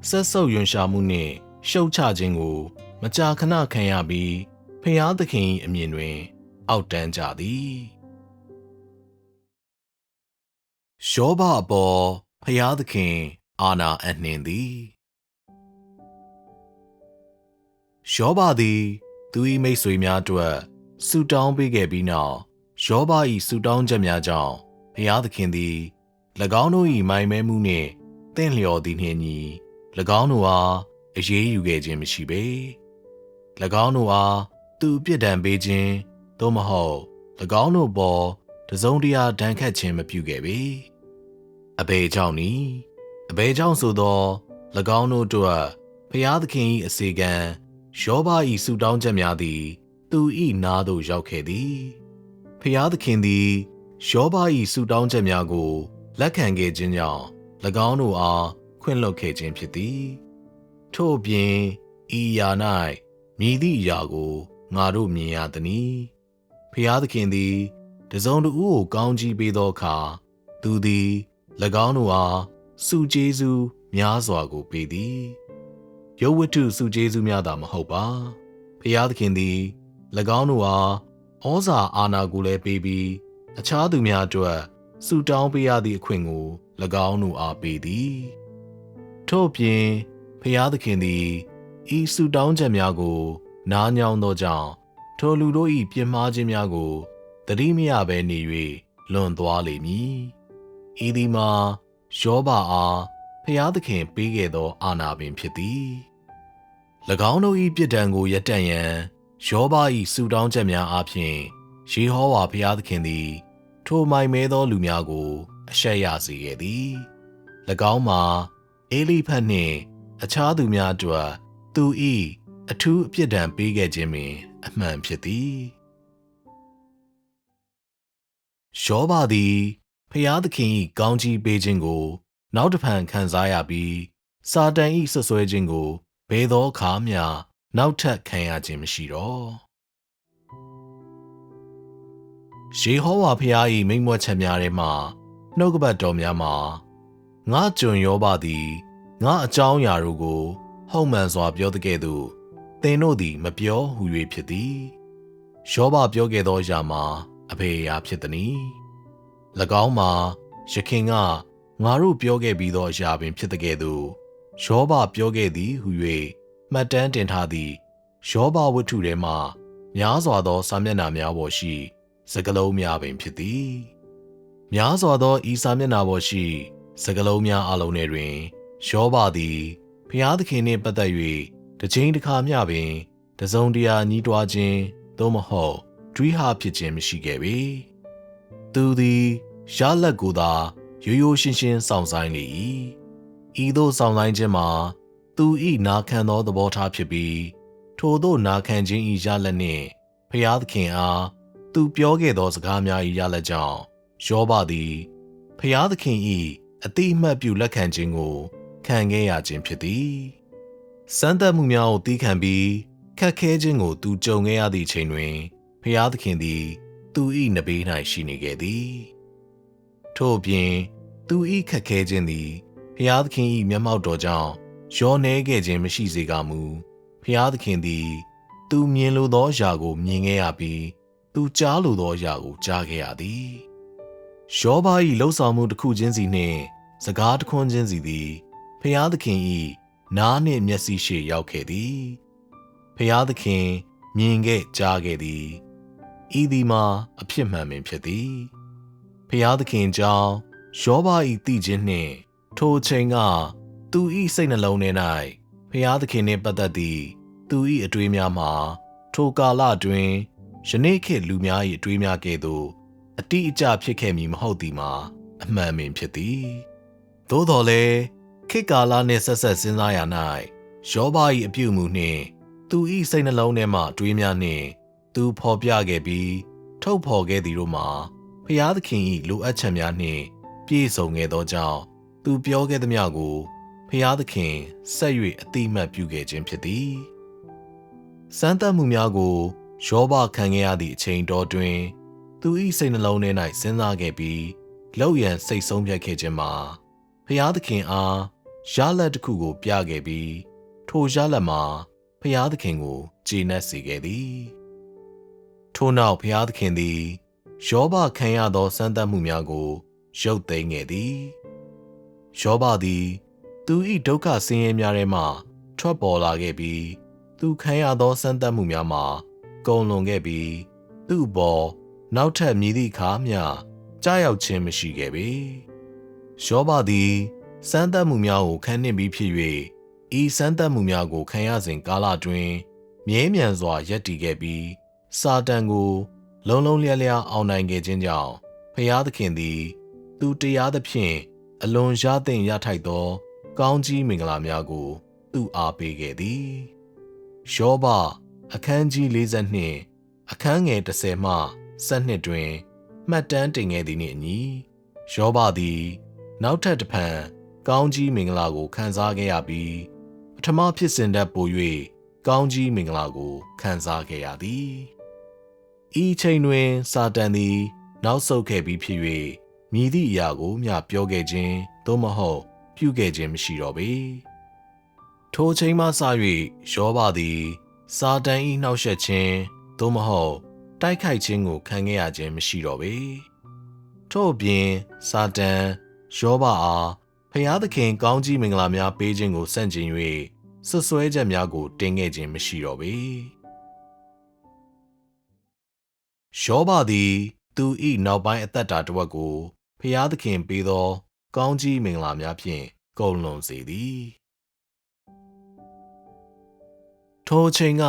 S1: ဆက်ဆုပ်ယွန်ရှာမှုနှင့်ရှုတ်ချခြင်းကိုမကြာခဏခံရပြီးဖျားသခင်၏အမြင်တွင်အောက်တန်းကြသည်ရှောဘအပေါ်ဖျားသခင်အာဏာအနှင်သည်ရှောဘသည်သူ၏မိတ်ဆွေများအတွက်ဆုတောင်းပေးခဲ့ပြီးနောက်ရှောဘ၏ဆုတောင်းချက်များကြောင့်ဖျားသခင်သည်၎င်းတို့၏မိုင်မဲမှုနှင့်တင့်လျော်သည်နှင့်ညီ၎င်းတို့အားအရေးယူခဲ့ခြင်းမရှိပေ၎င်းတို့အားသူအပြစ်ဒဏ်ပေးခြင်းသို့မဟုတ်၎င်းတို့ပေါ်တစုံတရာဒဏ်ခတ်ခြင်းမပြုခဲ့ပေအဘယ်ကြောင့်နည်းအဘယ်ကြောင့်ဆိုသော၎င်းတို့အတွက်ဖျားသခင်၏အစေခံရှောဘ၏ဆုတောင်းချက်များသည်သူ၏နားသို့ရောက်ခဲ့သည်ဖျားသခင်သည်ရှောဘ၏ဆုတောင်းချက်များကိုလက်ခံခဲ့ခြင်းကြောင့်၎င်းတို့အားခွင့်လွှတ်ခဲ့ခြင်းဖြစ်သည်ထို့ပြင်ဤအရာ၌မြည်သည့်အရာကိုငါတို့မြင်ရသည်။ဖျားသခင်သည်တစုံတဦးကိုကောင်းကြီးပေးသောအခါသူသည်၎င်းတို့အားဆုကျေးဇူးများစွာကိုပေးသည်။ရုပ်ဝတ္ထုဆုကျေးဇူးများသာမဟုတ်ပါ။ဖျားသခင်သည်၎င်းတို့အားဩဇာအာဏာကိုလည်းပေးပြီးအခြားသူများအတွက်ဆုတောင်းပေးရသည့်အခွင့်ကို၎င်းတို့အားပေးသည်။ထို့ပြင်ဖျားသခင်သည်ဤဆုတောင်းချက်များကိုနားညောင်းသောကြောင့်ထိုလူတို့၏ပြစ်မှားခြင်းများကိုသတိမရဘဲနေ၍လွန်သွားလိမ့်မည်။ဤသည်မှာယောဘအားဖျားသခင်ပေးခဲ့သောအာဏာပင်ဖြစ်သည်။၎င်းတို့၏ပြစ်ဒဏ်ကိုရပ်တန့်ရန်ယောဘ၏ဆုတောင်းချက်များအားဖြင့်ယေဟောဝါဖျားသခင်သည်ထိုမိုင်မဲသောလူများကိုအရှက်ရစေခဲ့သည်။၎င်းမှာအေလိဖတ်နှင့်အခြားသူများအတွက်သူ၏အထူးအပြစ်ဒဏ်ပေးခဲ့ခြင်းပင်အမှန်ဖြစ်သည်။ရှောဘသည်ဖျားသခင်၏ကောင်းကြီးပေးခြင်းကိုနောက်တစ်ဖန်ခံစားရပြီးစာတန်၏ဆွဆွဲခြင်းကိုဘယ်သောအခါမျှနောက်ထပ်ခံရခြင်းမရှိတော့။ယေဟောဝါဖျား၏မိန့်မြွက်ချက်များထဲမှနှုတ်ကပတ်တော်များမှာငါကျွန်ယောဘသည်ငါအကြောင်းအရာတို့ကိုဟုတ်မှန်စွာပြောသကဲ့သို့သင်တို့သည်မပြောဟူ၍ဖြစ်သည်။ယောဘပြောခဲ့သောအရာမှာအဘယ်အရာဖြစ်သနည်း။၎င်းမှာယခင်ကငါတို့ပြောခဲ့ပြီးသောအရာပင်ဖြစ်သကဲ့သို့ယောဘပြောခဲ့သည်ဟူ၍မှတ်တမ်းတင်ထားသည့်ယောဘဝတ္ထုထဲမှများစွာသောစာမျက်နှာများပေါ်ရှိစကားလုံးများပင်ဖြစ်သည်။များစွာသောဤစာမျက်နှာပေါ်ရှိစကားလုံးများအလုံးထဲတွင်ယောဘသည်ဖျားသခင်နှင့်ပတ်သက်၍တစ်ချိန်တစ်ခါမျှပင်တစုံတရာညှိတွားခြင်းသို့မဟုတ်တွေးဟဖြစ်ခြင်းမရှိခဲ့ပေ။သူသည်ရလက်ကိုသာရိုးရိုးရှင်းရှင်းစောင့်ဆိုင်လေ၏။ဤသို့စောင့်ဆိုင်ခြင်းမှာသူ၏နာခံသောသဘောထားဖြစ်ပြီးထိုသို့နာခံခြင်း၏ရလက်နှင့်ဖျားသခင်အားသူပြောခဲ့သောစကားများ၏ရလက်ကြောင့်ယောဘသည်ဖျားသခင်၏အတိအမှတ်ပြုလက်ခံခြင်းကိုခံခဲ့ရခြင်းဖြစ်သည်။စမ်းသပ်မှုများကိုသီးခံပြီးခက်ခဲခြင်းကိုသူကြုံခဲ့ရသည့်အချိန်တွင်ဖျားသခင်သည်သူ၏နဘေး၌ရှိနေခဲ့သည်။ထို့ပြင်သူ၏ခက်ခဲခြင်းသည်ဖျားသခင်၏မျက်မှောက်တော်ကြောင့်ရောနှဲခဲ့ခြင်းမရှိစေကမူဖျားသခင်သည်သူမြင်လိုသောအရာကိုမြင်ခဲ့ရပြီးသူကြားလိုသောအရာကိုကြားခဲ့ရသည်။ယောဘ၏လှုပ်ဆောင်မှုတစ်ခုချင်းစီနှင့်စကားတစ်ခွန်းချင်းစီသည်ဖျားသခင်၏နားနှင့်မျက်စိရှေ့ရောက်ခဲ့သည်။ဖျားသခင်မြင်ခဲ့ကြားခဲ့သည်။ဤသည်မှာအဖြစ်မှန်ပင်ဖြစ်သည်။ဖျားသခင်ကြောင့်ယောဘ၏သိခြင်းနှင့်ထိုအချိန်ကသူ၏စိတ်နှလုံးထဲ၌ဖျားသခင်နှင့်ပတ်သက်သည့်သူ၏အတွေးများမှာထိုကာလတွင်ယနေ့ခေတ်လူများ၏အတွေးများကဲ့သို့အတိအကျဖြစ်ခဲ့မည်မဟုတ်သည်မှာအမှန်ပင်ဖြစ်သည်။သို့တော်လည်းခေတ်ကာလနှင့်ဆက်ဆက်စဉ်းစားရာ၌ယောဘ၏အပြုအမူနှင့်သူ၏စိတ်နှလုံးထဲမှအတွေးများနှင့်သူဖော်ပြခဲ့ပြီးထုတ်ဖော်ခဲ့သည်တို့မှာဖျားသခင်၏လိုအပ်ချက်များနှင့်ပြည့်စုံခဲ့သောကြောင့်သူပြောခဲ့သမျှကိုဖျားသခင်ဆက်၍အတိအမှတ်ပြုခဲ့ခြင်းဖြစ်သည် စမ်းသပ်မှုများကိုရောဘခံခဲ့ရသည့်အချိန်တော်တွင်သူ၏စိတ်နှလုံးထဲ၌စဉ်းစားခဲ့ပြီးလောက်ရန်စိတ်ဆုံးဖြတ်ခဲ့ခြင်းမှာဖျားသခင်အားရလဒ်တစ်ခုကိုပြခဲ့ပြီးထိုရလဒ်မှာဖျားသခင်ကိုကျေနပ်စေခဲ့သည်ထို့နောက်ဖျားသခင်သည်ယောဘခံရသောစမ်းသပ်မှုများကိုရုပ်သိမ်းခဲ့သည်ယောဘသည်သူ၏ဒုက္ခဆင်းရဲများထဲမှထွက်ပေါ်လာခဲ့ပြီးသူခံရသောစမ်းသပ်မှုများမှာကုန်လွန်ခဲ့ပြီးသူ့ပေါ်နောက်ထပ်မည်သည့်အခါမျှကြားရောက်ခြင်းမရှိခဲ့ပေယောဘသည်စမ်းသပ်မှုများကိုခံနှင့်ပြီးဖြစ်၍ဤစမ်းသပ်မှုများကိုခံရစဉ်ကာလတွင်မြဲမြံစွာရပ်တည်ခဲ့ပြီးစာတန်ကိုလုံးလုံးလျားလျားအောင်နိုင်ခဲ့ခြင်းကြောင့်ဖျားသခင်သည်သူတရားသဖြင့်အလွန်ရသင့်ရထိုက်သောကောင်းကြီးမင်္ဂလာများကိုသူ့အားပေးခဲ့သည်ယောဘအခန်းကြီး42အခန်းငယ်10မှ12တွင်မှတ်တမ်းတင်ခဲ့သည်နှင့်အညီယောဘသည်နောက်ထပ်တစ်ဖန်ကောင်းကြီးမင်္ဂလာကိုခံစားခဲ့ရပြီးပထမဖြစ်စဉ်ထက်ပို၍ကောင်းကြီးမင်္ဂလာကိုခံစားခဲ့ရသည်ဤချိန်တွင်စာတန်သည်နောက်ဆုတ်ခဲ့ပြီးဖြစ်၍မည်သည့်အရာကိုမျှပြောခဲ့ခြင်းသို့မဟုတ်ပြုခဲ့ခြင်းမရှိတော့ပေထိုချိန်မှစ၍ယောဘသည်စာတန်၏နှောက်ယှက်ခြင်းသို့မဟုတ်တိုက်ခိုက်ခြင်းကိုခံခဲ့ရခြင်းမရှိတော့ပေထို့အပြင်စာတန်ယောဘအားဖျားသခင်ကောင်းကြီးမင်္ဂလာများပေးခြင်းကိုဆန့်ကျင်၍ဆွဆွဲချက်များကိုတင်ခဲ့ခြင်းမရှိတော့ပေယောဘသည်သူ၏နောက်ပိုင်းအသက်တာတစ်ဝက်ကိုဖျားသခင်ပေးသောကောင်းကြီးမင်္ဂလာများဖြင့်ကုန်လွန်စေသည်ထိုအချိန်က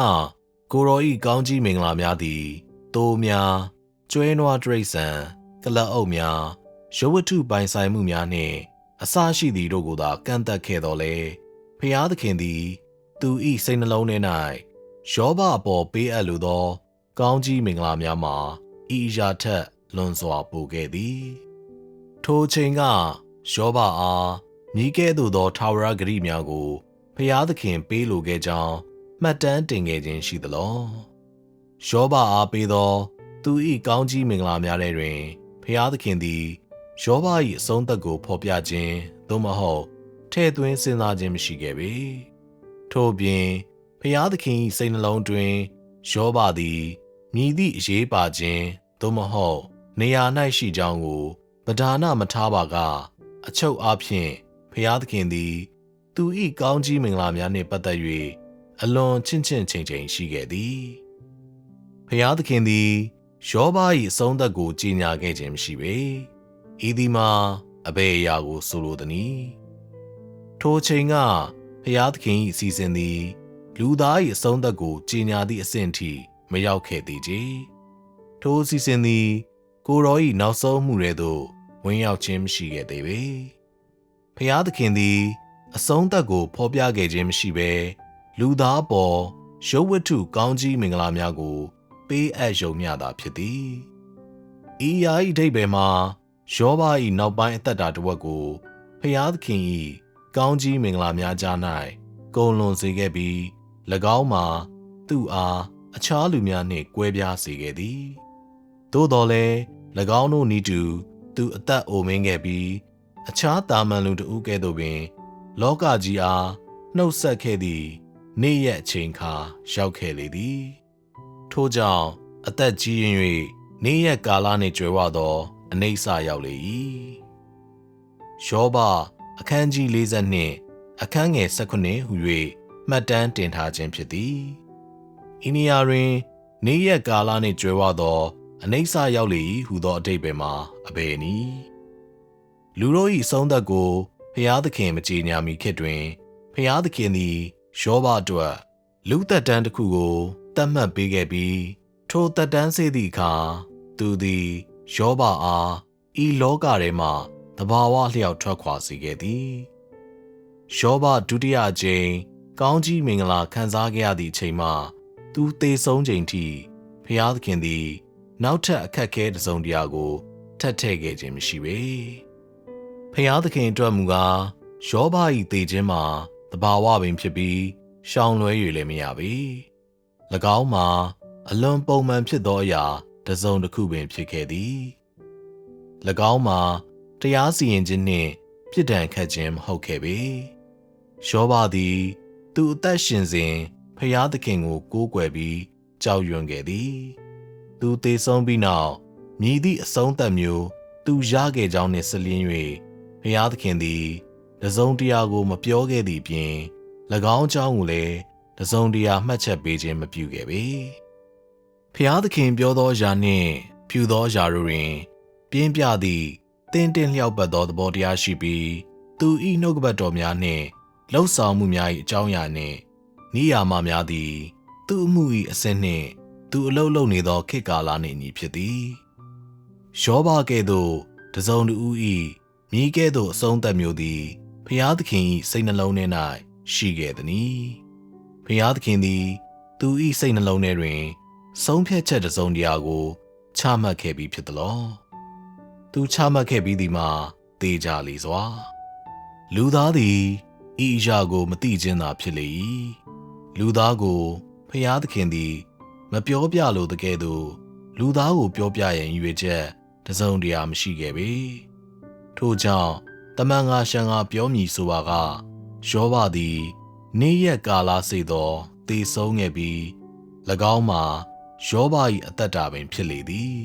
S1: ကိုရော၏ကောင်းကြီးမင်္ဂလာများသည်တိုးများကျွဲနွားတိရစ္ဆာန်ကလပ်အုပ်များရုပ်ဝတ္ထုပိုင်ဆိုင်မှုများနှင့်အစရှိသည်တို့ကိုသာကန့်သတ်ခဲ့တော်လဲဖျားသခင်သည်သူ၏စိတ်နှလုံးထဲ၌ယောဘအပေါ်ပေးအပ်လိုသောကောင်းကြီးမင်္ဂလာများမှာဤအရာထက်လွန်စွာပိုခဲ့သည်ထိုအချိန်ကယောဘအားမိကဲ့သို့သောထာဝရဂရုများကိုဖျားသခင်ပေးလိုခဲ့ကြောင်းမှတ်တမ်းတင်ခဲ့ခြင်းရှိသလောယောဘအားပေးသောသူ၏ကောင်းကြီးမင်္ဂလာများထဲတွင်ဖျားသခင်သည်ယောဘ၏အဆုံးသက်ကိုဖော်ပြခြင်းသို့မဟုတ်ထည့်သွင်းစဉ်းစားခြင်းမရှိခဲ့ပေထို့ပြင်ဖျားသခင်၏စိတ်နှလုံးတွင်ယောဘသည်မည်သည့်အရေးပါခြင်းသို့မဟုတ်နေရာ၌ရှိကြောင်းကိုပဓာနမထားပါကအချုပ်အားဖြင့်ဖျားသခင်သည်သူ၏ကောင်းကြီးမင်္ဂလာများနှင့်ပတ်သက်၍အလွန်ချင့်ချိန်ချိန်ရှိခဲ့သည်ဖျားသခင်သည်ယောဘ၏အဆုံးသက်ကိုကြီးညာခဲ့ခြင်းမရှိပေဤသည်မှာအဘယ်အရာကိုဆိုလိုသနည်းထိုချိန်ကဖျားသခင်၏အစီအစဉ်သည်လူသား၏အဆုံးသက်ကိုကြီးညာသည့်အဆင့်ထိမရောက်ခဲ့သေးကြထိုအစီအစဉ်သည်ကိုရော၏နောက်ဆုံးမှုတွေသို့ဝင်ရောက်ခြင်းမရှိခဲ့သေးပေဖျားသခင်သည်အဆုံးသက်ကိုဖော်ပြခဲ့ခြင်းမရှိဘဲလူသားအပေါ်ရုပ်ဝတ္ထုကောင်းကြီးမင်္ဂလာများကိုပေးအပ်ယုံမျှသာဖြစ်သည်ဤရာ၏အဓိပ္ပာယ်မှာယောဘ၏နောက်ပိုင်းအသက်တာတစ်ဝက်ကိုဖျားသခင်၏ကောင်းကြီးမင်္ဂလာများကြား၌ကုန်လွန်စေခဲ့ပြီး၎င်းမှာသူ့အားအခြားလူများနှင့်ကွဲပြားစေခဲ့သည်သို့တော်လည်း၎င်းတို့နည်းတူသူအသက်အိုမင်းခဲ့ပြီးအခြားတာမန်လူတစ်ဦးကဲ့သို့ပင်လောကကြီးအားနှုတ်ဆက်ခဲ့သည့်နေ့ရက်အချိန်ခါရောက်ခဲ့လေသည်ထို့ကြောင့်အသက်ကြီးရင်၍နေ့ရက်ကာလနှင့်ကြွယ်ဝသောအနိစ္စရောက်လေ၏ယောဘအခန်းကြီး42အခန်းငယ်18ဟု၍မှတ်တမ်းတင်ထားခြင်းဖြစ်သည်ဤနေရာတွင်နေ့ရက်ကာလနှင့်ကြွယ်ဝသောအနိစ္စရောက်လေ၏ဟုသောအဓိပ္ပာယ်မှာအဘယ်နည်းလူတို့၏အဆုံးသက်ကိုဖျားသခင်မကြေညာမီခေတ်တွင်ဖျားသခင်သည်ယောဘအတွက်လူသက်တမ်းတစ်ခုကိုသတ်မှတ်ပေးခဲ့ပြီးထိုသက်တမ်းစေသည့်အခါသူသည်ယောဘအားဤလောကထဲမှသဘာဝလျောက်ထွက်ခွာစေခဲ့သည်ယောဘဒုတိယအကြိမ်ကောင်းကြီးမင်္ဂလာခံစားခဲ့ရသည့်အချိန်မှသူသေဆုံးချိန်ထိဖျားသခင်သည်နောက်ထပ်အခက်အခဲတစ်စုံတရာကိုထပ်ထည့်ခဲ့ခြင်းမရှိပေဖျားသခင်အတွက်မူကားယောဘ၏သေခြင်းမှာသဘာဝပင်ဖြစ်ပြီးရှောင်လွဲ၍လည်းမရပေ ၎င်းမှာအလွန်ပုံမှန်ဖြစ်သောအရာတစ်စုံတစ်ခုပင်ဖြစ်ခဲ့သည်၎င်းမှာတရားစီရင်ခြင်းနှင့်ပြစ်ဒဏ်ခတ်ခြင်းမဟုတ်ခဲ့ပေရှောဘသည်သူအသက်ရှင်စဉ်ဖျားသခင်ကိုကိုးကွယ်ပြီးကြောက်ရွံ့ခဲ့သည်သူသေဆုံးပြီးနောက်မြည်သည့်အဆုံးသတ်မျိုးသူရခဲ့ကြောင်းနှင့်ဆက်လျင်း၍ဖျားသခင်သည်တစုံတရာကိုမပြောခဲ့သည့်ပြင်၎င်းအကြောင်းကိုလည်းတစုံတရာမှတ်ချက်ပေးခြင်းမပြုခဲ့ပေဖျားသခင်ပြောသောအရာနှင့်ပြုသောအရာတို့တွင်ပြင်းပြသည့်တင်းတင်းလျောက်ပတ်သောသဘောတရားရှိပြီးသူ၏နှုတ်ကပတ်တော်များနှင့်လှုပ်ဆောင်မှုများ၏အကြောင်းအရာနှင့်နိယာမများသည်သူအမှု၏အစဉ်နှင့်သူအလုပ်လုပ်နေသောခေတ်ကာလနှင့်ညီဖြစ်သည်ယောဘကဲ့သို့တစုံတစ်ဦး၏မြည်ကဲ့သို့အဆုံးသတ်မျိုးသည်ဖျားသခင်၏စိတ်နှလုံးထဲ၌ရှိခဲ့သည်။ဖျားသခင်သည်သူ၏စိတ်နှလုံးထဲတွင်ဆုံးဖြတ်ချက်တစ်စုံတရာကိုချမှတ်ခဲ့ပြီးဖြစ်သလော။သူချမှတ်ခဲ့ပြီးသည်မှာသေချာလေစွာ။လူသားသည်ဤအရာကိုမသိခြင်းသာဖြစ်လေ၏။လူသားကိုဖျားသခင်သည်မပြောပြလိုတကယ်သို့လူသားကိုပြောပြရန်ရွေချက်တစ်စုံတရာမရှိခဲ့ပေ။ထို့ကြောင့်တမန်ငါရှန်ကပြောမည်ဆိုပါကယောဘသည်နေ့ရက်ကာလစေသောသေဆုံးခဲ့ပြီး၎င်းမှာယောဘ၏အသက်တာပင်ဖြစ်လေသည်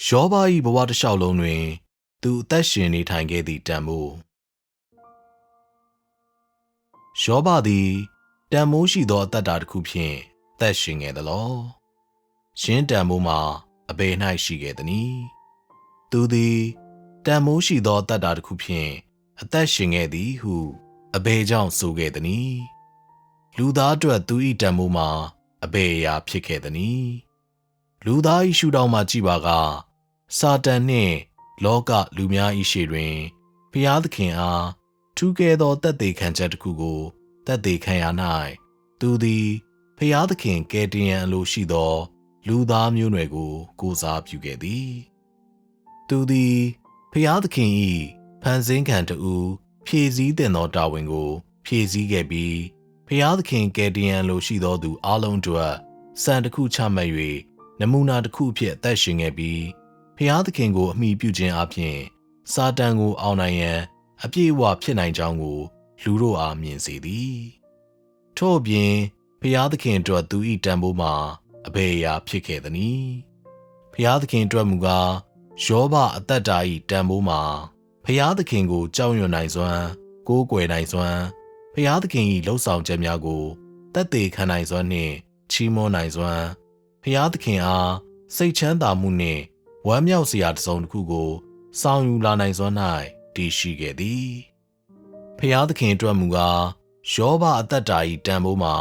S1: ယောဘ၏ဘဝတစ်လျှောက်လုံးတွင်သူအသက်ရှင်နေထိုင်ခဲ့သည့်တန်ဖိုးယောဘသည်တန်ဖိုးရှိသောအသက်တာတစ်ခုဖြင့်သက်ရှင်ခဲ့သလောရှင်းတန်ဖိုးမှာအဘယ်၌ရှိခဲ့သနည်းသူသည်တန်မိုးရှိသောတတ္တာတစ်ခုဖြင့်အသက်ရှင်ခဲ့သည်ဟုအဘယ်ကြောင့်ဆိုခဲ့သနည်းလူသားအတွက်သူ၏တန်မိုးမှာအဘယ်အရာဖြစ်ခဲ့သနည်းလူသား၏ရှုထောင့်မှကြည့်ပါကစာတန်နှင့်လောကလူများ၏ရှေ့တွင်ဘုရားသခင်အားထူးကဲသောသက်သေခံချက်တစ်ခုကိုသက်သေခံရ၌သူသည်ဘုရားသခင်ကယ်တင်ရန်အလိုရှိသောလူသားမျိုးနွယ်ကိုကိုးစားပြုခဲ့သည်သူသည်ဖျားသခင်၏ဖန်ဆင်းခံတဦးဖြည့်ဆည်းတင်သောတာဝန်ကိုဖြည့်ဆည်းခဲ့ပြီးဖျားသခင်ကယ်တင်ရန်လိုရှိသောသူအလုံးတို့စံတစ်ခုချမှတ်၍နမူနာတစ်ခုဖြစ်အသက်ရှင်ခဲ့ပြီးဖျားသခင်ကိုအမိပြုခြင်းအပြင်စာတန်ကိုအောင်နိုင်ရန်အပြည့်အဝဖြစ်နိုင်ကြောင်းကိုလူတို့အားမြင်စေသည်ထို့အပြင်ဖျားသခင်အတွက်သူ၏တန်ဖိုးမှာအဘယ်အရာဖြစ်ခဲ့သနည်းဖျားသခင်အတွက်မူကားယောဘအသက်တာ၏တန်ဖိုးမှာဖျားသခင်ကိုကြောက်ရွံ့နိုင်စွမ်းကိုးကွယ်နိုင်စွမ်းဖျားသခင်၏လှုပ်ဆောင်ချက်များကိုသက်သေခံနိုင်စွမ်းနှင့်ချီးမွမ်းနိုင်စွမ်းဖျားသခင်အားစိတ်ချမ်းသာမှုနှင့်ဝမ်းမြောက်စရာတစ်စုံတစ်ခုကိုဆောင်ယူလာနိုင်စွမ်း၌တည်ရှိခဲ့သည်ဖျားသခင်အတွက်မူကားယောဘအသက်တာ၏တန်ဖိုးမှာ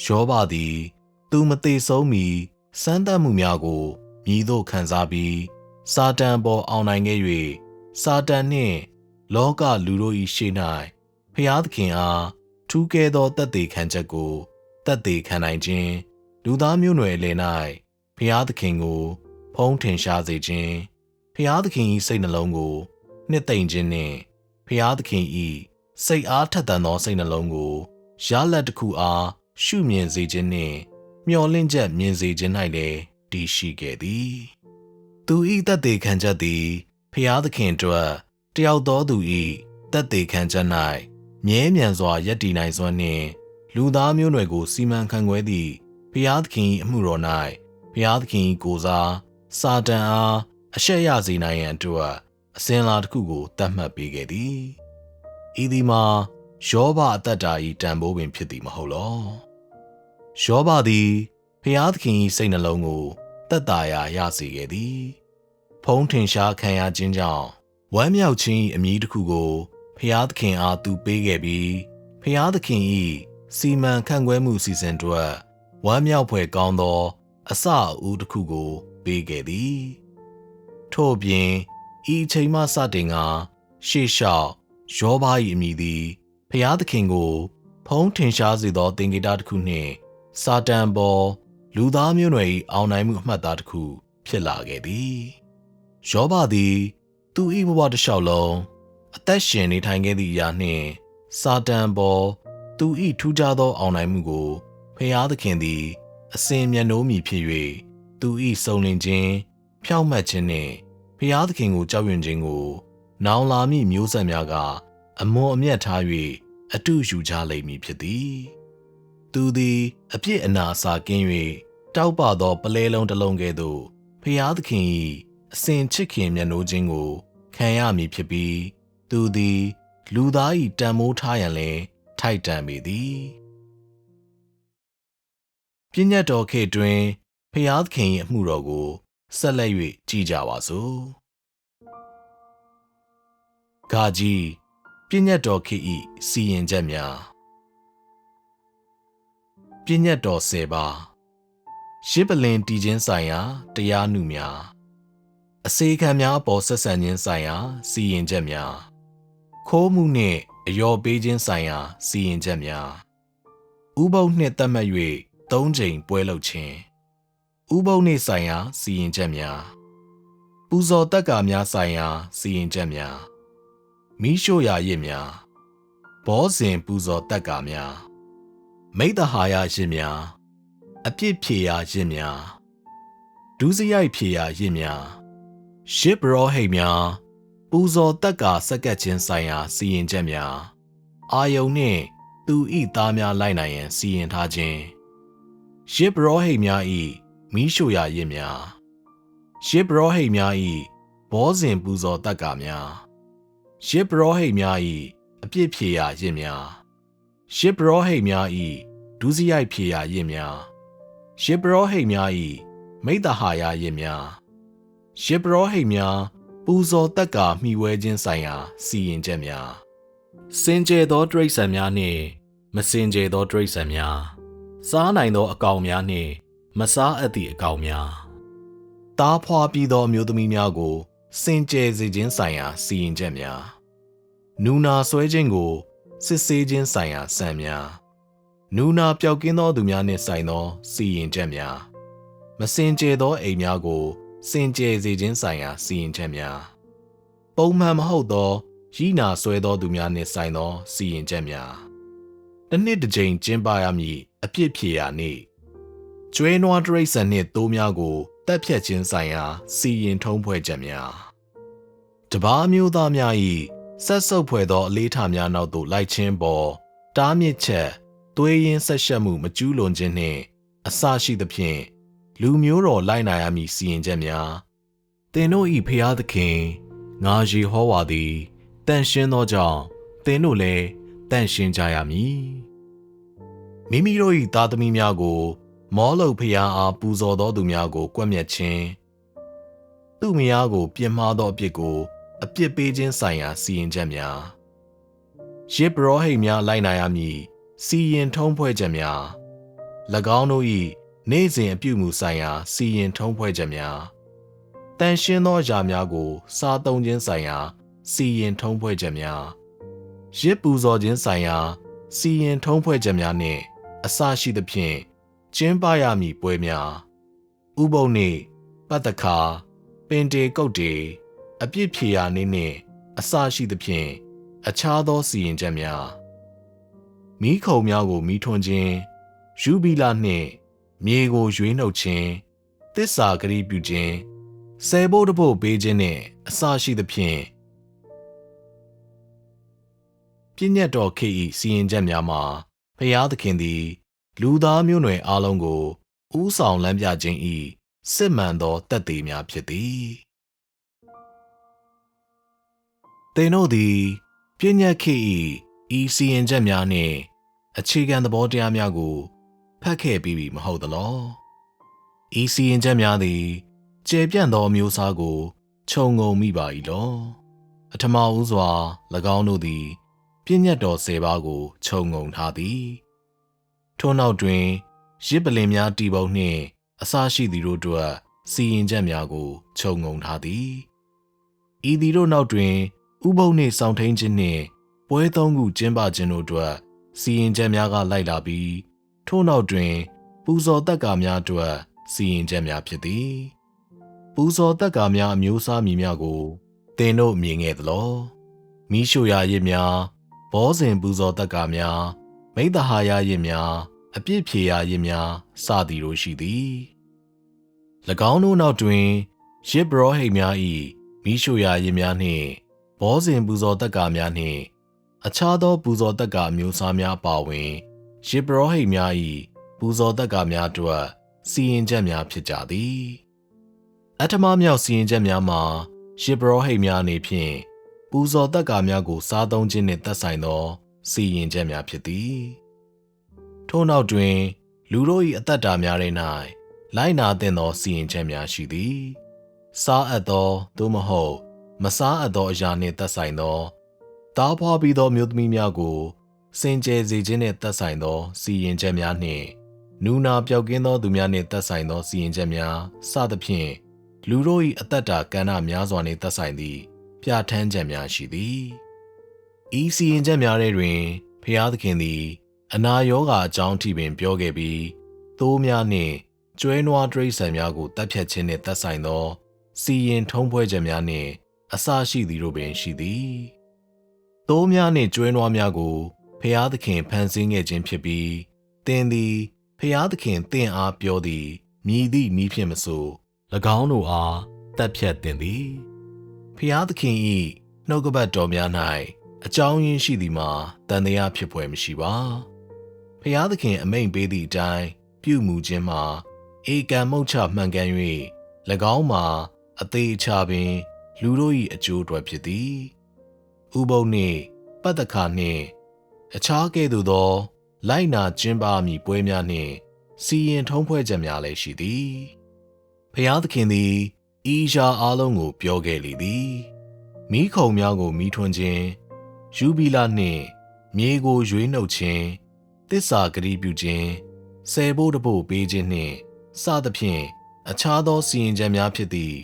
S1: ယောဘသည်သူမသေဆုံးမီစမ်းသပ်မှုများကိုမြည်သို့ခံစားပြီးစာတန်ပေါ်အောင်နိုင်ခဲ့၍စာတန်နှင့်လောကလူတို့၏ရှေ့၌ဖျားသခင်အားထူးကဲသောသက်သေခံချက်ကိုသက်သေခံနိုင်ခြင်းလူသားမျိုးနွယ်အလယ်၌ဖျားသခင်ကိုဖုံးထင်ရှားစေခြင်းဖျားသခင်၏စိတ်နှလုံးကိုနှစ်သိမ့်ခြင်းနှင့်ဖျားသခင်၏စိတ်အားထက်သန်သောစိတ်နှလုံးကိုရလဒ်တစ်ခုအားရှုမြင်စေခြင်းနှင့်မျှော်လင့်ချက်မြင်စေခြင်း၌လည်းတည်ရှိခဲ့သည်သူ၏သက်သေခံချက်သည်ဖျားသခင်အတွက်တယောက်သောသူ၏သက်သေခံချက်၌မြဲမြံစွာယက်တည်နိုင်စွမ်းနှင့်လူသားမျိုးနွယ်ကိုစီမံခန့်ခွဲသည့်ဖျားသခင်၏အမှုတော်၌ဖျားသခင်၏ကိုယ်စားစာတန်အားအရှက်ရစေနိုင်ရန်အတွက်အစဉ်အလာတစ်ခုကိုသတ်မှတ်ပေးခဲ့သည်ဤသည်မှာယောဘအသက်တာ၏တန်ဖိုးပင်ဖြစ်သည်မဟုတ်လောယောဘသည်ဖျားသခင်၏စိတ်နှလုံးကိုသက်သာရာရစေခဲ့သည်ဖုံးထင်ရှားခံရခြင်းကြောင့်ဝမ်းမြောက်ခြင်း၏အမည်တစ်ခုကိုဖျားသခင်အားသူပေးခဲ့ပြီးဖျားသခင်၏စီမံခန့်ခွဲမှုစီစဉ်အတွက်ဝမ်းမြောက်ဖွယ်ကောင်းသောအစအဦးတစ်ခုကိုပေးခဲ့သည်ထို့ပြင်ဤအချိန်မှစတင်ကရှေ့လျှောက်ယောဘ၏အမည်သည်ဖျားသခင်ကိုဖုံးထင်ရှားစေသောသင်္ကေတတစ်ခုနှင့်စာတန်ပေါ်လူသားမျိုးနွယ်၏အောင်နိုင်မှုအမှတ်အသားတစ်ခုဖြစ်လာခဲ့သည်ယောဘသည်သူ၏ဘဝတစ်လျှောက်လုံးအသက်ရှင်နေထိုင်ခဲ့သည့်အရာနှင့်စာတန်ပေါ် သူဤထူးခြားသောအောင်နိုင်မှုကိုဖျားသခင်သည်အစဉ်မျက်နှိုးမည်ဖြစ်၍သူဤစုံလင်ခြင်းဖြောင့်မတ်ခြင်းနှင့်ဖျားသခင်ကိုကြောက်ရွံ့ခြင်းကိုနောင်လာမည့်မျိုးဆက်များကအမွန်အမြတ်ထား၍အတုယူကြလိမ့်မည်ဖြစ်သည်သူသည်အပြစ်အနာအစာကင်း၍တောက်ပသောပလဲလုံးတစ်လုံးကဲ့သို့ဖျားသခင်၏အစဉ်ချစ်ခင်မျက်နှိုးခြင်းကိုခံရမည်ဖြစ်ပြီးသူသည်လူသား၏တန်မိုးထားရန်လည်းထိုက်တန်ပေသည်ပညတ်တော်ခေတ်တွင်ဖျားသခင်၏အမှုတော်ကိုဆက်လက်၍ကြည်ကြပါစို့ဂါကြီးပညတ်တော်ခေတ်၏စီရင်ချက်များပညတ်တော်10ပါးရှစ်ပလင်တည်ခြင်းဆိုင်ရာတရားနုများအစေခံများအပေါ်ဆက်ဆံခြင်းဆိုင်ရာစီရင်ချက်များခိုးမှုနှင့်အယောပေးခြင်းဆိုင်ရာစီရင်ချက်များဥပုသ်နှင့်သတ်မှတ်၍3 ကြိမ်ပွဲလုပ်ခြင်းဥပုသ်နှင့်ဆိုင်ရာစီရင်ချက်များပူဇော်တက္ကာများဆိုင်ရာစီရင်ချက်များမိရှို့ရာရစ်များဘောဇဉ်ပူဇော်တက္ကာများမိတ္တဟာယရစ်များအပြစ်ဖြေရာရစ်များဒုစရိုက်ဖြေရာရစ်များရှစ်ဘရောဟိတ်များပူဇော်တက္ကာစက္ကပ်ခြင်းဆိုင်ရာစီရင်ချက်များအာယုန်နှင့်သူဤသားများလိုက်နိုင်ရန်စီရင်ထားခြင်းရှစ်ဘရောဟိတ်များဤမိရှို့ရာရစ်များရှစ်ဘရောဟိတ်များဤဘောဇဉ်ပူဇော်တက္ကာများရှစ်ဘရောဟိတ်များဤအပြစ်ဖြေရာရစ်များရှစ်ဘရောဟိတ်များဤဒုစရိုက်ဖြေရာရစ်များရှစ်ဘရောဟိတ်များဤမိတ္တဟာယရစ်များရှစ်ဘရောဟိတ်များပူဇော်တက္ကာမှီဝဲခြင်းဆိုင်ရာစီရင်ချက်များစင်ကြယ်သောတိရစ္ဆာန်များနှင့်မစင်ကြယ်သောတိရစ္ဆာန်များစားနိုင်သောအကောင်များနှင့်မစားအပ်သည့်အကောင်များတားဖွာပြီးသောအမျိုးသမီးများကိုစင်ကြယ်စေခြင်းဆိုင်ရာစီရင်ချက်များနူနာဆွဲခြင်းကိုစစ်ဆေးခြင်းဆိုင်ရာစံများနူနာပျောက်ကင်းသောသူများနှင့်ဆိုင်သောစီရင်ချက်များမစင်ကြယ်သောအိမ်များကိုစင်ကြယ်စေခြင်းဆိုင်ရာစီရင်ချက်များပုံမှန်မဟုတ်သောရိနာဆွဲသောသူများနှင့်ဆိုင်သောစီရင်ချက်များတစ်နှစ်တစ်ကြိမ်ကျင်းပရမည့်အပြစ်ဖြေရာနေ့ကျွဲနွားတရိတ်ဆန်နှင့်သိုးများကိုတပ်ဖြတ်ခြင်းဆိုင်ရာစီရင်ထုံးဖွဲ့ချက်များတပါးမျိုးသားများ၏ဆက်ဆုပ်ဖွယ်သောအလေးထားများနောက်သို့လိုက်ခြင်းပေါ်တားမြစ်ချက်သွေးရင်းဆက်ရှက်မှုမကျူးလွန်ခြင်းနှင့်အစရှိသဖြင့်လူမျိုးတော်လိုက်နာရမည့်စီရင်ချက်များသင်တို့၏ဖျားသခင်ငါယေဟောဝါသည်တန်ရှင်းသောကြောင့်သင်တို့လည်းတန်ရှင်းကြရမည်မိမိတို့၏သားသမီးများကိုမောလုတ်ဖျားအားပူဇော်သောသူများကိုကွပ်မျက်ခြင်းသူ့မယားကိုပြစ်မှားသောအပြစ်ကိုအပြစ်ပေးခြင်းဆိုင်ရာစီရင်ချက်များယစ်ဘရောဟိတ်များလိုက်နာရမည်စီရင်ထုံးဖွဲ့ချက်များ၎င်းတို့၏နေ့စဉ်အပြုမူဆိုင်ရာစီရင်ထုံးဖွဲ့ချက်များတန်ရှင်းသောအရာများကိုစားသုံးခြင်းဆိုင်ရာစီရင်ထုံးဖွဲ့ချက်များရစ်ပူဇော်ခြင်းဆိုင်ရာစီရင်ထုံးဖွဲ့ချက်များနှင့်အစရှိသဖြင့်ကျင်းပရမည့်ပွဲများဥပုသ်နေ့ပတ္တခါပင်တေကုတ်တေအပြစ်ဖြေရာနေ့နှင့်အစရှိသဖြင့်အခြားသောစီရင်ချက်များမိခုံများကိုမိထွန်းခြင်းယူဘီလာနှင့်မြေကိုရွေးနှုတ်ခြင်းသစ္စာဂတိပြုခြင်းဆယ်ဘို့တစ်ဘို့ပေးခြင်းနှင့်အစရှိသဖြင့်ပြည့်ညတ်တော်ခေတ်၏စီရင်ချက်များမှာဖျားသခင်သည်လူသားမျိုးနွယ်အားလုံးကိုဥဆောင်လမ်းပြခြင်း၏စစ်မှန်သောသက်သေများဖြစ်သည်သင်တို့သည်ပြည့်ညတ်ခေတ်၏ဤစီရင်ချက်များနှင့်အခြေခံသဘောတရားများကိုဖတ်ခဲ့ပြီးပြီမဟုတ်သလောဤစီရင်ချက်များသည်ကျေပြန့်သောမျိုးစားကိုခြုံငုံမိပါ၏လောအထမဦးစွာ၎င်းတို့သည်ပြည့်ညတ်တော်10ပါးကိုခြုံငုံထားသည်ထို့နောက်တွင်ရစ်ပလင်များတီပုံနှင့်အစရှိသည်တို့အတွက်စီရင်ချက်များကိုခြုံငုံထားသည်ဤသည်တို့နောက်တွင်ဥပုသ်နှင့်ဆောင်ထိန်ခြင်းနှင့်ပွဲသုံးခုကျင်းပခြင်းတို့အတွက်စီရင်ချက်များကလိုက်လာပြီးထို့နောက်တွင်ပူဇော်တက္ကာများအတွက်စီရင်ချက်များဖြစ်သည်ပူဇော်တက္ကာများအမျိုးအစားမည်များကိုသင်တို့မြင်ခဲ့သလောမိရှို့ရာရစ်များဘောဇဉ်ပူဇော်တက္ကာများ မိတ္တဟာယရစ်များအပြစ်ဖြေရာရစ်များစသည်တို့ရှိသည်၎င်းတို့နောက်တွင်ရစ်ဘရောဟိတ်များ၏မိရှုရာရစ်များနှင့်ဘောဇဉ်ပူဇော်တက္ကာများနှင့်အခြားသောပူဇော်တက္ကာအမျိုးအစားများအပါအဝင်ရစ်ဘရောဟိတ်များ၏ပူဇော်တက္ကာများအတွက်စီရင်ချက်များဖြစ်ကြသည်အဋ္ဌမမြောက်စီရင်ချက်များမှာရစ်ဘရောဟိတ်များအနေဖြင့်ပူဇော်တက္ကာများကိုစားသုံးခြင်းနှင့်သက်ဆိုင်သောစီရင်ချက်များဖြစ်သည်ထို့နောက်တွင်လူတို့၏အသက်တာများထဲ၌လိုက်နာသင့်သောစီရင်ချက်များရှိသည်စားအပ်သောသို့မဟုတ်မစားအပ်သောအရာနှင့်သက်ဆိုင်သောတားဖွားပြီးသောမျိုးသမီးများကိုစင်ကြယ်စေခြင်းနှင့်သက်ဆိုင်သောစီရင်ချက်များနှင့်နူနာပျောက်ကင်းသောသူများနှင့်သက်ဆိုင်သောစီရင်ချက်များစသဖြင့်လူတို့၏အသက်တာကဏ္ဍများစွာနှင့်သက်ဆိုင်သည့်ပြဋ္ဌာန်းချက်များရှိသည်ဤစီရင်ချက်များတွင်ဖျားသခင်သည်အနာရောဂါအကြောင်းထိပင်ပြောခဲ့ပြီးသိုးများနှင့်ကျွဲနွားတိရစ္ဆာန်များကိုတပ်ဖြတ်ခြင်းနှင့်သက်ဆိုင်သောစီရင်ထုံးဖွဲ့ချက်များနှင့်အစရှိသည်တို့ပင်ရှိသည်သိုးများနှင့်ကျွဲနွားများကိုဖျားသခင်ဖန်ဆင်းခဲ့ခြင်းဖြစ်ပြီးသင်သည်ဖျားသခင်သင်အားပြောသည်မည်သည့်နည်းဖြင့်မဆို၎င်းတို့အားတပ်ဖြတ်သင်သည်ဖျားသခင်၏နှုတ်ကပတ်တော်များ၌အကြောင်းရင်းရှိသည်မှာတန်တရားဖြစ်ဖွယ်မရှိပါဖျားသခင်အမိန့်ပေးသည့်အတိုင်းပြုမူခြင်းမှာဧကံမုတ်ချမှန်ကန်၍၎င်းမှာအသေးအချပင်လူတို့၏အကျိုးအတွက်ဖြစ်သည်ဥပုသ်နှင့်ပတ္တခါနှင့်အခြားကဲ့သို့သောလိုက်နာကျင်းပမည့်ပွဲများနှင့်စီရင်ထုံးဖွဲ့ချက်များလည်းရှိသည်ဖျားသခင်သည်ဤရှားအားလုံးကိုပြောခဲ့လေသည်မိခုံများကိုမိထွန်းခြင်းယူဘီလာနှင့်မြေကိုရွေးနှုတ်ခြင်းသစ္စာဂတိပြုခြင်းဆယ်ဘိုးတဘို့ပေးခြင်းနှင့်စသဖြင့်အခြားသောစီရင်ချက်များဖြစ်သည့်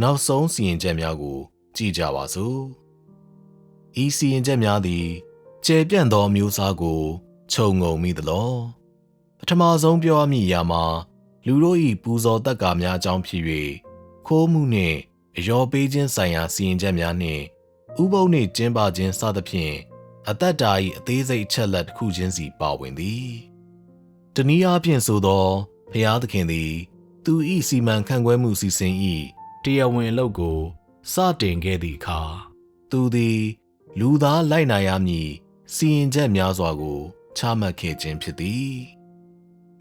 S1: နောက်ဆုံးစီရင်ချက်များကိုကြည့်ကြပါစို့ဤစီရင်ချက်များသည်ကျယ်ပြန့်သောမျိုးစားကိုခြုံငုံမိသလောပထမဆုံးပြောရမည့်အရာမှာလူတို့၏ပူဇော်တက္ကာများအကြောင်းဖြစ်၍ခိုးမှုနှင့်အယောပေးခြင်းဆိုင်ရာစီရင်ချက်များနှင့်ဥပုသ်နှင့်ကျင်းပခြင်းစသဖြင့်အသက်တာ၏အသေးစိတ်အချက်လက်တစ်ခုချင်းစီပါဝင်သည်တနည်းအားဖြင့်ဆိုသောဖျားသခင်သည်သူ၏စီမံခန့်ခွဲမှုစီစဉ်၏တရားဝင်အလုပ်ကိုစတင်ခဲ့သည့်အခါသူသည်လူသားလိုက်နာရမည့်စီရင်ချက်များစွာကိုချမှတ်ခဲ့ခြင်းဖြစ်သည်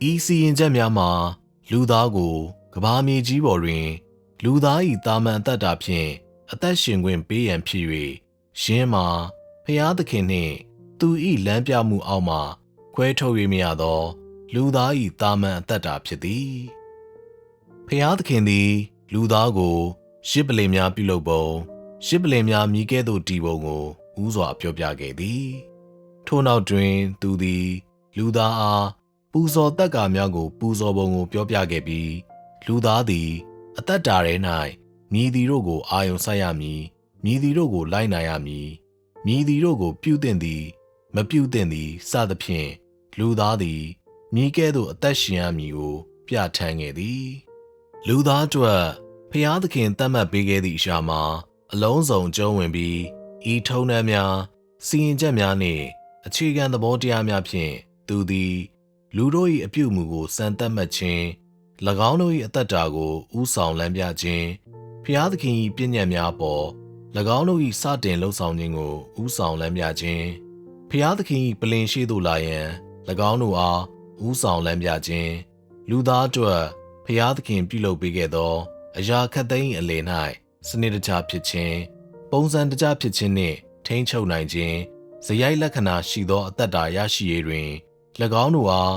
S1: ဤစီရင်ချက်များမှာလူသားကိုကမ္ဘာမြေကြီးပေါ်တွင်လူသား၏တာမန်အသက်တာဖြင့်အသက်ရှင်ခွင့်ပေးရန်ဖြစ်၍ယင်းမှာဖျားသခင်နှင့်သူ၏လမ်းပြမှုအောက်မှခွဲထုတ်၍မရသောလူသား၏တာမန်အသက်တာဖြစ်သည်ဖျားသခင်သည်လူသားကိုရစ်ပလင်များပြုလုပ်ပုံရစ်ပလင်များမြည်ကဲ့သို့တည်ပုံကိုဥစွာပြောပြခဲ့သည်ထို့နောက်တွင်သူသည်လူသားအားပူဇော်တက္ကာများကိုပူဇော်ပုံကိုပြောပြခဲ့ပြီးလူသားသည်အသက်တာထဲ၌မြည်သည်တို့ကိုအာယုံစိုက်ရမည်မြည်သည်တို့ကိုလိုက်နာရမည်မြည်သည်တို့ကိုပြုသင့်သည်မပြုသင့်သည်စသဖြင့်လူသားသည်မြည်ကဲ့သို့အသက်ရှင်ရမည်ကိုပြဋ္ဌာန်းခဲ့သည်လူသားအတွက်ဖျားသခင်သတ်မှတ်ပေးခဲ့သည့်အရာမှာအလုံးစုံကျုံးဝင်ပြီးဤထုံးတမ်းများစီရင်ချက်များနှင့်အခြေခံသဘောတရားများဖြင့်သူသည်လူတို့၏အပြုအမူကိုစံသတ်မှတ်ခြင်း၎င်းတို့၏အသက်တာကိုဥဆောင်လမ်းပြခြင်းဖျားသခင်၏ပြည့်ညတ်များပေါ်၎င်းတို့၏စတင်လှုပ်ဆောင်ခြင်းကိုဥဆောင်လမ်းပြခြင်းဖျားသခင်၏ပလင်ရှိသို့လာရန်၎င်းတို့အားဥဆောင်လမ်းပြခြင်းလူသားအတွက်ဖျားသခင်ပြုလုပ်ပေးခဲ့သောအရာခတ်သိမ်းအလယ်၌စနစ်တကျဖြစ်ခြင်းပုံစံတကျဖြစ်ခြင်းနှင့်ထိန်းချုပ်နိုင်ခြင်းဇယိုက်လက္ခဏာရှိသောအသက်တာရရှိရေးတွင်၎င်းတို့အား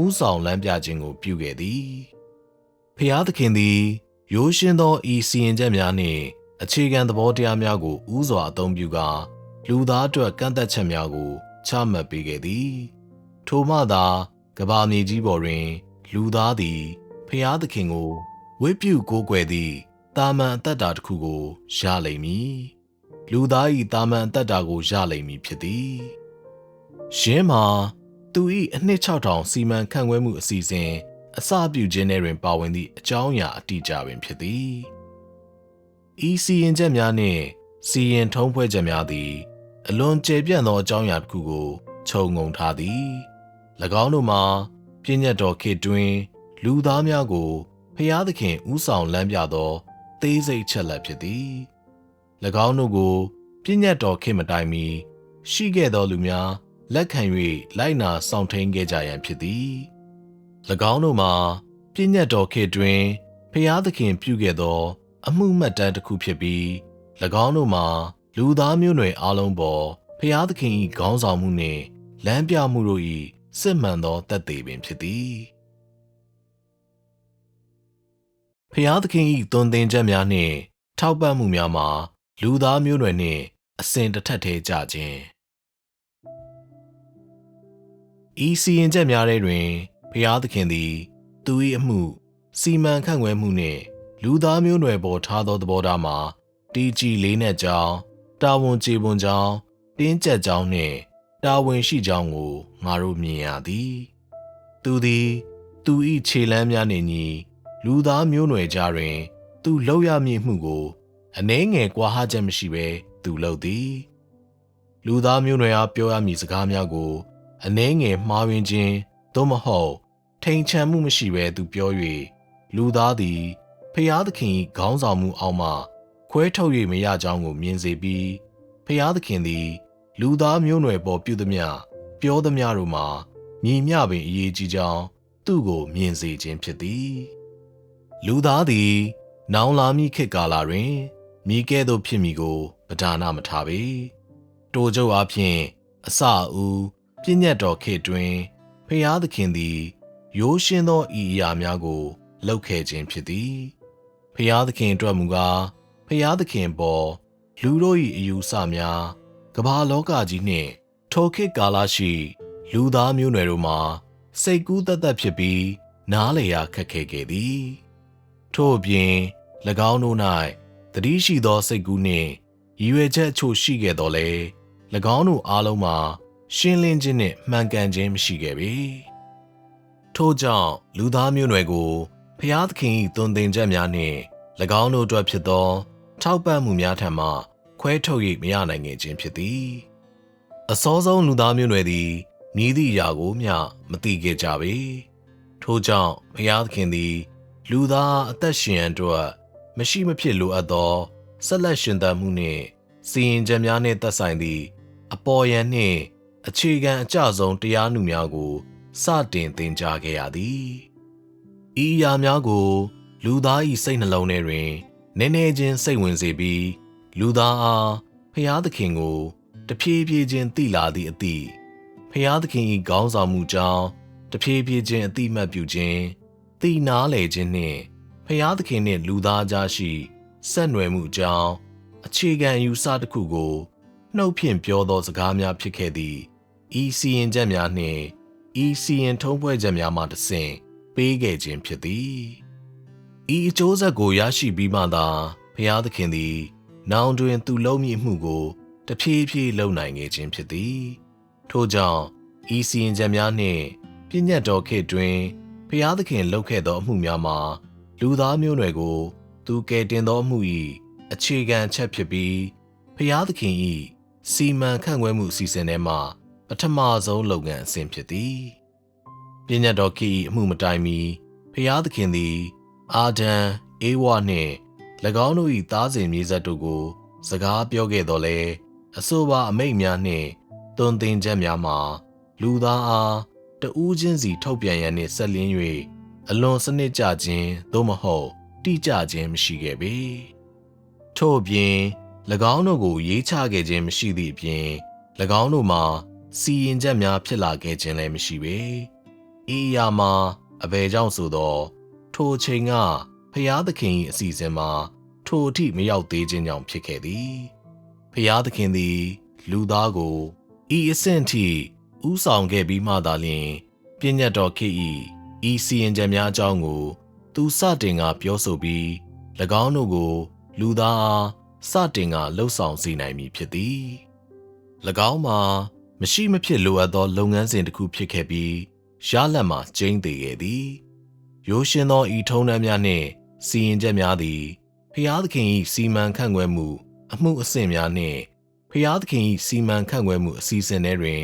S1: ဥဆောင်လမ်းပြခြင်းကိုပြုခဲ့သည်ဖျားသခင်သည်ရိုးရှင်းသောဤစီရင်ချက်များနှင့်အခြေခံသဘောတရားများကိုဥစွာအသုံးပြုကာလူသားအတွက်ကန့်သက်ချက်များကိုချမှတ်ပေးခဲ့သည်ထိုမှသာကမ္ဘာမြေကြီးပေါ်တွင်လူသားသည်ဖျားသခင်ကိုဝတ်ပြုကိုးကွယ်သည့်တာမန်အသက်တာတစ်ခုကိုရလိမ့်မည်လူသား၏တာမန်အသက်တာကိုရလိမ့်မည်ဖြစ်သည်ယင်းမှာသူ၏အနှစ်6000စီမံခန့်ခွဲမှုအစီအစဉ်အစပြုခြင်းတွင်ပါဝင်သည့်အကြောင်းအရာအတိအကျပင်ဖြစ်သည်ဤစီရင်ချက်များနှင့်စီရင်ထုံးဖွဲ့ချက်များသည်အလွန်ကျယ်ပြန့်သောအကြောင်းအရာတစ်ခုကို ခြုံငုံထားသည်၎င်းတို့မှာပြည့်ညတ်တော်ခေတ်တွင်လူသားများကိုဖျားသခင်ဥဆောင်လမ်းပြသောသေးစိတ်ချက်လက်ဖြစ်သည်၎င်းတို့ကိုပြည့်ညတ်တော်ခေတ်မတိုင်မီရှိခဲ့သောလူများလက်ခံ၍လိုက်နာဆောင်ထိန်ခဲ့ကြရန်ဖြစ်သည်၎င်းတို့မှာပြည့်ညတ်တော်ခေတ်တွင်ဖျားသခင်ပြုခဲ့သောအမှုမှတ်တမ်းတစ်ခုဖြစ်ပြီး၎င်းတို့မှာလူသားမျိုးနွယ်အားလုံးပေါ်ဖျားသခင်၏ခေါင်းဆောင်မှုနှင့်လမ်းပြမှုတို့၏စစ်မှန်သောသက်သေပင်ဖြစ်သည်ဖျားသခင်၏သွန်သင်ချက်များနှင့်ထောက်ပံ့မှုများမှာလူသားမျိုးနွယ်နှင့်အစဉ်တစ်ထပ်ထဲကြခြင်းဤစီရင်ချက်များထဲတွင်ဖျားသခင်သည်သူ၏အမှုစီမံခန့်ခွဲမှုနှင့်လူသားမျိုးနွယ်ပေါ်ထားသောသဘောထားမှာတည်ကြည်လေးနက်ကြောင်းတာဝန်ကျေပွန်ကြောင်းတင်းကျပ်ကြောင်းနှင့်တာဝန်ရှိကြောင်းကိုငါတို့မြင်ရသည်သူသည်သူ၏ခြေလှမ်းများနှင့်ညီလူသားမျိုးနွယ်ကြားတွင်သူလုပ်ရမည့်မှုကိုအနည်းငယ်ကွာဟချက်မရှိဘဲသူလုပ်သည်လူသားမျိုးနွယ်အားပြောရမည့်စကားများကိုအနည်းငယ်မှားယွင်းခြင်းသို့မဟုတ်ထိန်ချန်မှုမရှိဘဲသူပြော၍လူသားသည်ဖျားသခင်၏ခေါင်းဆောင်မှုအောက်မှခွဲထုတ်၍မရကြောင်းကိုမြင်စေပြီးဖျားသခင်သည်လူသားမျိုးနွယ်ပေါ်ပြုသမျှပြောသမျှတို့မှာညီမျှပင်အရေးကြီးကြောင်းသူ့ကိုမြင်စေခြင်းဖြစ်သည်လူသားသည်နောင်လာမည့်ခေတ်ကာလတွင်မိကဲ့သို့ဖြစ်မည်ကိုပဓာနမထားပေတိုကျုပ်အားဖြင့်အစအဦးပြည့်ညတ်တော်ခေတ်တွင်ဖျားသခင်သည်ရိုးရှင်းသောဤအရာများကိုလုပ်ခဲ့ခြင်းဖြစ်သည်ဖျားသခင်အတွက်မူကားဖျားသခင်ပေါ်လူတို့၏အယူဆများကမ္ဘာလောကကြီးနှင့်ထိုခေတ်ကာလရှိလူသားမျိုးနွယ်တို့မှာစိတ်ကူးသက်သက်ဖြစ်ပြီးနားလည်ရခက်ခဲခဲ့သည်ထို့အပြင်၎င်းတို့၌သတိရှိသောစိတ်ကူးနှင့်ရည်ရွယ်ချက်အချို့ရှိခဲ့တော်လဲ၎င်းတို့အားလုံးမှာရှင်းလင်းခြင်းနှင့်မှန်ကန်ခြင်းမရှိခဲ့ပေထို့ကြောင့်လူသားမျိုးနွယ်ကိုဖျားသခင်၏သွန်သင်ချက်များနှင့်၎င်းတို့အတွက်ဖြစ်သောထောက်ပံ့မှုများထံမှခွဲထုတ်၍မရနိုင်ခဲ့ခြင်းဖြစ်သည်အစောဆုံးလူသားမျိုးနွယ်သည်မည်သည့်အရာကိုမျှမသိခဲ့ကြပေထို့ကြောင့်ဖျားသခင်သည်လူသားအသက်ရှင်ရန်အတွက်မရှိမဖြစ်လိုအပ်သောဆက်လက်ရှင်သန်မှုနှင့်စီရင်ချက်များနှင့်သက်ဆိုင်သည့်အပေါ်ယံနှင့်အခြေခံအကျဆုံးတရားနုများကိုစတင်သင်ကြားခဲ့ရသည်ဤအရာများကိုလူသား၏စိတ်နှလုံးထဲတွင်နည်းနည်းချင်းစိတ်ဝင်စေပြီးလူသားအားဖျားသခင်ကိုတဖြည်းဖြည်းချင်းသိလာသည့်အသည့်ဖျားသခင်၏ခေါင်းဆောင်မှုကြောင့်တဖြည်းဖြည်းချင်းအတိမတ်ပြုခြင်းသိနားလည်ခြင်းနှင့်ဖျားသခင်နှင့်လူသားကြားရှိဆက်နွယ်မှုအကြောင်းအခြေခံယူဆတစ်ခုကိုနှုတ်ဖြင့်ပြောသောစကားများဖြစ်ခဲ့သည့်ဤစီရင်ချက်များနှင့်ဤစီရင်ထုံးဖွဲ့ချက်များမှတစ်ဆင့်ပေးခဲ့ခြင်းဖြစ်သည်ဤအကျိုးဆက်ကိုရရှိပြီးမှသာဖျားသခင်သည်နောင်တွင်သူလုပ်မည့်အမှုကိုတဖြည်းဖြည်းလုပ်နိုင်ခဲ့ခြင်းဖြစ်သည်ထို့ကြောင့်ဤစီရင်ချက်များနှင့်ပြည့်ညတ်တော်ခေတ်တွင်ဖျားသခင်လုပ်ခဲ့သောအမှုများမှာလူသားမျိုးနွယ်ကိုသူကယ်တင်သောအမှု၏အခြေခံချက်ဖြစ်ပြီးဖျားသခင်၏စီမံခန့်ခွဲမှုအစီအစဉ်ထဲမှပထမဆုံးလုပ်ငန်းအဆင့်ဖြစ်သည်ပြည့်ညတ်တော်ခေတ်၏အမှုမတိုင်မီဖျားသခင်သည်အာဒံအေဝါနှင့်၎င်းတို့၏သားစဉ်မြေးဆက်တို့ကိုစကားပြောခဲ့တော်လဲအဆိုပါအမိန့်များနှင့်သွန်သင်ချက်များမှာလူသားအားတဦးချင်းစီထုတ်ပြန်ရန်နှင့်ဆက်လင်း၍အလွန်စနစ်ကျခြင်းသို့မဟုတ်တိကျခြင်းမရှိခဲ့ပေထို့အပြင်၎င်းတို့ကိုရေးချခဲ့ခြင်းမရှိသည့်အပြင်၎င်းတို့မှာစီရင်ချက်များဖြစ်လာခဲ့ခြင်းလည်းမရှိပေဤအရာမှာအဘယ်ကြောင့်ဆိုတော့ထိုအချိန်ကဖျားသခင်၏အစီအစဉ်မှာထိုအထိမရောက်သေးခြင်းကြောင့်ဖြစ်ခဲ့သည်ဖျားသခင်သည်လူသားကိုဤအဆင့်ထိဥဆောင်ခဲ့ပြီးမှသာလျှင်ပြည့်ညတ်တော်ခေတ်၏ဤစီရင်ချက်များအကြောင်းကိုသူစတင်ကပြောဆိုပြီး၎င်းတို့ကိုလူသားအားစတင်ကလှုပ်ဆောင်စေနိုင်မည်ဖြစ်သည်၎င်းမှာမရှိမဖြစ်လိုအပ်သောလုပ်ငန်းစဉ်တစ်ခုဖြစ်ခဲ့ပြီးရလဒ်မှာကျိန်းသေခဲ့သည်ရိုးရှင်းသောဤထုံးတမ်းများနှင့်စီရင်ချက်များသည်ဖျားသခင်၏စီမံခန့်ခွဲမှုအမှုအဆင့်များနှင့်ဖျားသခင်၏စီမံခန့်ခွဲမှုအစီအစဉ်တွေတွင်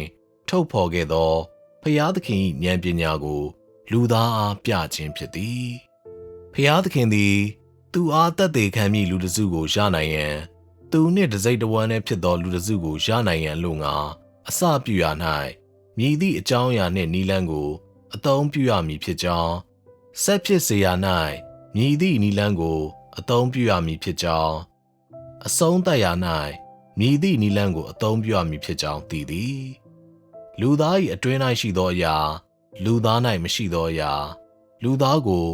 S1: ထုတ်ဖော်ခဲ့သောဖျားသခင်၏ဉာဏ်ပညာကိုလူသားအားပြခြင်းဖြစ်သည်ဖျားသခင်သည်သူအားသက်သေခံမည့်လူတစ်စုကိုရနိုင်ရန်သူနှင့်တစိမ့်တဝမ်းနှင့်ဖြစ်သောလူတစ်စုကိုရနိုင်ရန်လို့ငါအစပြုရ၌မည်သည့်အကြောင်းအရာနှင့်နီလန်းကိုအသုံးပြုရမည်ဖြစ်ကြောင်းဆက်ဖြစ်စေရ၌မည်သည့်နီလန်းကိုအသုံးပြုရမည်ဖြစ်ကြောင်းအဆုံးသတ်ရာ၌မည်သည့်နီလန်းကိုအသုံးပြုရမည်ဖြစ်ကြောင်းသိသည်လူသား၏အတွင်း၌ရှိသောအရာလူသား၌မရှိသောအရာလူသားကို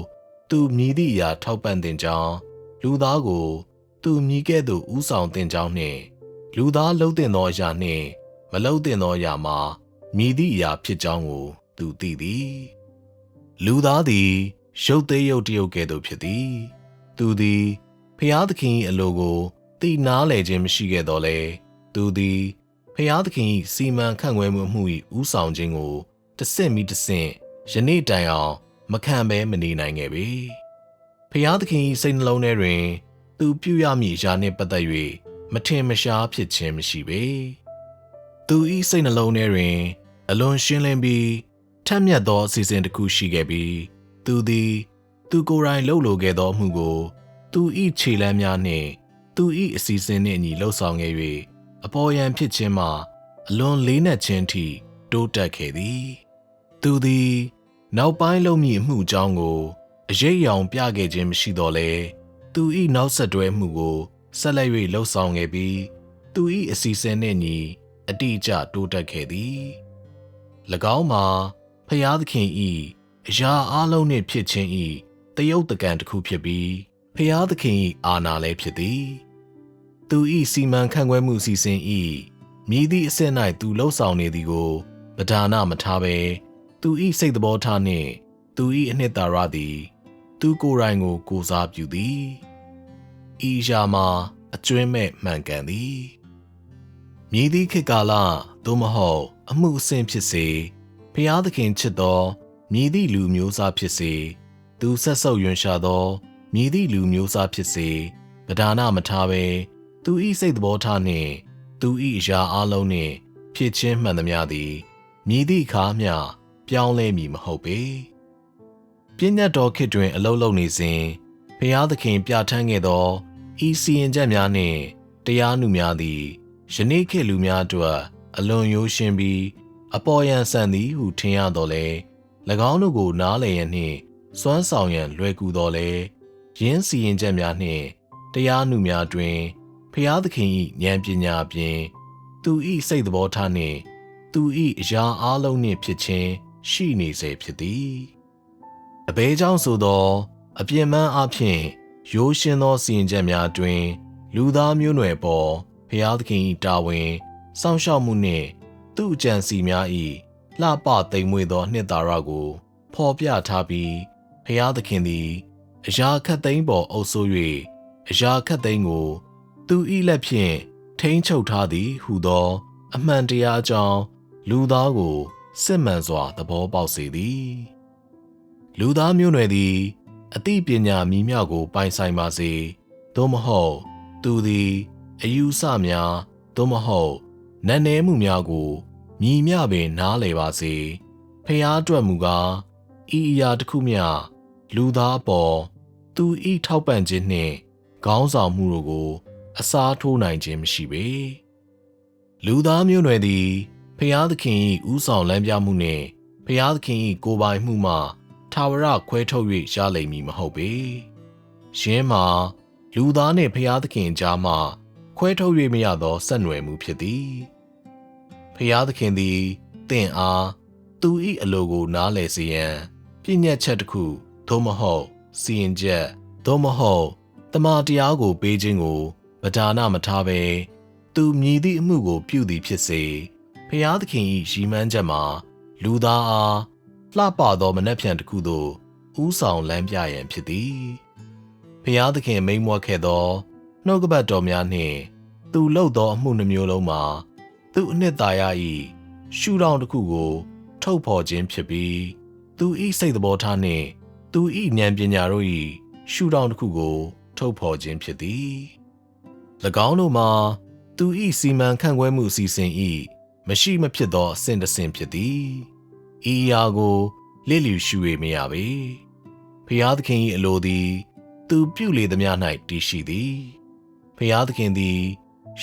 S1: သူမည်သည့်အရာထောက်ပံ့သင့်ကြောင်းလူသားကိုသူမည်ကဲ့သို့ဥဆောင်သင့်ကြောင်းနှင့်လူသားလှုပ်သင့်သောအရာနှင့်မလှုပ်သင့်သောအရာမှာမည်သည့်အရာဖြစ်ကြောင်းကိုသူသိသည်လူသားသည်ရုပ်သေးရုပ်တရုပ်ကဲ့သို့ဖြစ်သည်သူသည်ဖျားသခင်၏အလိုကိုသိနားလည်ခြင်းမရှိခဲ့တော့လေသူသည်ဖျားသခင်၏စီမံခန့်ခွဲမှု၏ဥဆောင်ခြင်းကိုတစ်ဆင့်မိတစ်ဆင့်ယနေ့တိုင်အောင်မခံဘဲမနေနိုင်ခဲ့ပေဖျားသခင်၏စိတ်နှလုံးထဲတွင်သူပြုရမည့်အရာနှင့်ပတ်သက်၍မထင်မရှားဖြစ်ခြင်းမရှိပေသူ၏စိတ်နှလုံးထဲတွင်အလွန်ရှင်းလင်းပြီးထက်မြက်သောအစီအစဉ်တစ်ခုရှိခဲ့ပြီးသူသည်သူကိုယ်တိုင်လှုပ်လိုခဲ့သောမှုကိုသူ၏ခြေလှမ်းများနှင့်သူ၏အစီအစဉ်နှင့်အညီလှုပ်ဆောင်ခဲ့၍အပေါ်ယံဖြစ်ခြင်းမှာအလွန်လေးနက်ခြင်းထိတိုးတက်ခဲ့သည်သူသည်နောက်ပိုင်းလုပ်မည့်အမှုအကြောင်းကိုအရေးအယောင်ပြခဲ့ခြင်းမရှိတော့လေသူ၏နောက်ဆက်တွဲမှုကိုဆက်လက်၍လှုပ်ဆောင်ခဲ့ပြီးသူ၏အစီအစဉ်နှင့်ညီအတိအကျတိုးတက်ခဲ့သည်၎င်းမှာဖျားသခင်၏အရာအလုံးနှင့်ဖြစ်ခြင်း၏တယုတ်တကံတစ်ခုဖြစ်ပြီးဖျားသခင်၏အာဏာလည်းဖြစ်သည်သူ၏စီမံခန့်ခွဲမှုအစီအစဉ်၏မြည်သည့်အဆင့်၌သူလှုပ်ဆောင်နေသည်ကိုပဓာနမထားဘဲသူ၏စိတ်သဘောထားနှင့်သူ၏အနှစ်သာရသည်သူကိုယ်တိုင်ကိုကိုးစားပြုသည်ဤအရာမှာအကျွမ်းမဲ့မှန်ကန်သည်မြည်သည့်ခေတ်ကာလသို့မဟုတ်အမှုအဆင့်ဖြစ်စေဖျားသခင်ချစ်သောမြည်သည့်လူမျိုးစားဖြစ်စေသူဆက်ဆုပ်ရွံရှာသောမြည်သည့်လူမျိုးစားဖြစ်စေပဓာနမထားဘဲသူ၏စိတ်သဘောထားနှင့်သူ၏အရာအလုံးနှင့်ဖြစ်ခြင်းမှန်သမျှသည်မြည်သည့်အခါမျှပြောင်းလဲမည်မဟုတ်ပေပြည့်ညတ်တော်ခေတ်တွင်အလုံးလုံးနေစဉ်ဖျားသခင်ပြဋ္ဌာန်းခဲ့သောဤစီရင်ချက်များနှင့်တရားနုများသည်ယနေ့ခေတ်လူများအတွက်အလွန်ရိုးရှင်းပြီးအပေါ်ယံဆန်သည်ဟုထင်ရတော့လေ၎င်းတို့ကိုနားလည်ရန်နှင့်စွမ်းဆောင်ရန်လွယ်ကူတော့လေယင်းစီရင်ချက်များနှင့်တရားနုများတွင်ဖျားသခင်၏ဉာဏ်ပညာအပြင်သူ၏စိတ်သဘောထားနှင့်သူ၏အရာအလုံးနှင့်ဖြစ်ခြင်းရှိနေစေဖြစ်သည်အဘဲကြောင့်ဆိုသောအပြင်းပန်းအဖြစ်ရိုးရှင်းသောစီရင်ချက်များတွင်လူသားမျိုးနွယ်ပေါ်ဖျားသခင်၏တာဝန်စောင့်ရှောက်မှုနှင့်သူ့အကြံစီများ၏လှပသိမ်မွေ့သောနှစ်သာရကိုဖော်ပြထားပြီးဖျားသခင်သည်အရာခတ်သိမ်းပေါ်အုပ်စိုး၍အရာခတ်သိမ်းကိုသူ၏လက်ဖြင့်ထိန်းချုပ်ထားသည်ဟုသောအမှန်တရားအကြောင်းလူသားကိုစစ်မှန်စွာသဘောပေါက်စေသည်လူသားမျိုးနွယ်သည်အသိပညာမီးမြကိုပိုင်ဆိုင်ပါစေသို့မဟုတ်သူသည်အယူဆများသို့မဟုတ်နတ်နဲမှုများကိုမြည်မြပင်နားလည်ပါစေဖျားအတွက်မူကားဤအရာတစ်ခုမျှလူသားအပေါ်သူဤထောက်ပံ့ခြင်းနှင့်ခေါင်းဆောင်မှုတို့ကိုအစားထိုးနိုင်ခြင်းမရှိပေလူသားမျိုးနွယ်သည်ဖျားသခင်၏ဥဆောင်လမ်းပြမှုနှင့်ဖျားသခင်၏ကိုယ်ပိုင်မှုမှထာဝရခွဲထုတ်၍ရလိမ့်မည်မဟုတ်ပေယင်းမှာလူသားနှင့်ဖျားသခင်ကြားမှခွဲထုတ်၍မရသောဆက်နွယ်မှုဖြစ်သည်ဖျားသခင်သည်သင်အားသူ၏အလိုကိုနားလည်စေရန်ပြည့်ညတ်ချက်တစ်ခုသို့မဟုတ်စီရင်ချက်သို့မဟုတ်တမန်တရားကိုပေးခြင်းကိုပဓာနမထားဘဲသူမြည်သည့်အမှုကိုပြုသည်ဖြစ်စေဖျားသခင်၏ရည်မှန်းချက်မှာလူသားအားလှပသောမနှက်ဖြန်တစ်ခုသို့ဥဆောင်လမ်းပြရန်ဖြစ်သည်ဖျားသခင်မိန့်မွက်ခဲ့သောနှုတ်ကပတ်တော်များနှင့်သူလုပ်သောအမှုနှမျိုးလုံးမှာသူအနှစ်သာရ၏ရှုထောင့်တစ်ခုကိုထုတ်ဖော်ခြင်းဖြစ်ပြီးသူ၏စိတ်သဘောထားနှင့်သူ၏ဉာဏ်ပညာတို့၏ရှုထောင့်တစ်ခုကိုထုတ်ဖော်ခြင်းဖြစ်သည်၎င်းတို့မှာသူ၏စီမံခန့်ခွဲမှုအစီအစဉ်၏ မရှိမဖြစ်သောအဆင့်တစ်ဆင့်ဖြစ်သည်ဤအရာကိုလစ်လျူရှု၍မရပေဖျားသခင်၏အလိုသည်သူပြုလေသမျှ၌တည်ရှိသည်ဖျားသခင်သည်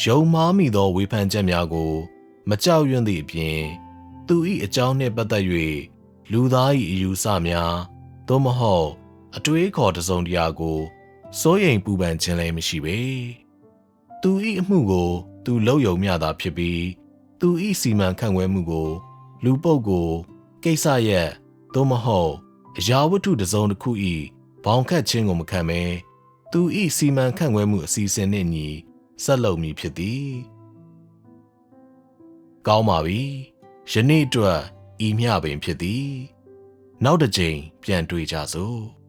S1: ယုံမှားမိသောဝေဖန်ချက်များကိုမကြောက်ရွံ့သည့်အပြင်သူ၏အကြောင်းနှင့်ပတ်သက်၍လူသား၏အယူဆများသို့မဟုတ်အတွေးခေါ်တစ်စုံတစ်ရာကိုစိုးရိမ်ပူပန်ခြင်းလည်းမရှိပေသူ၏အမှုကိုသူလုပ်ယုံမျှသာဖြစ်ပြီးသူ၏စီမံခန့်ခွဲမှုကိုလူပုဂ္ဂိုလ်ကိစ္စရပ်သို့မဟုတ်အရာဝတ္ထုတစ်စုံတစ်ခု၏ဘောင်ခတ်ခြင်းကိုမခံဘဲသူ၏စီမံခန့်ခွဲမှုအစီအစဉ်နှင့်ညီဆက်လုပ်မည်ဖြစ်သည်ကောင်းပါပြီယနေ့အတွက်ဤမျှပင်ဖြစ်သည်နောက်တစ်ကြိမ်ပြန်တွေ့ကြစို့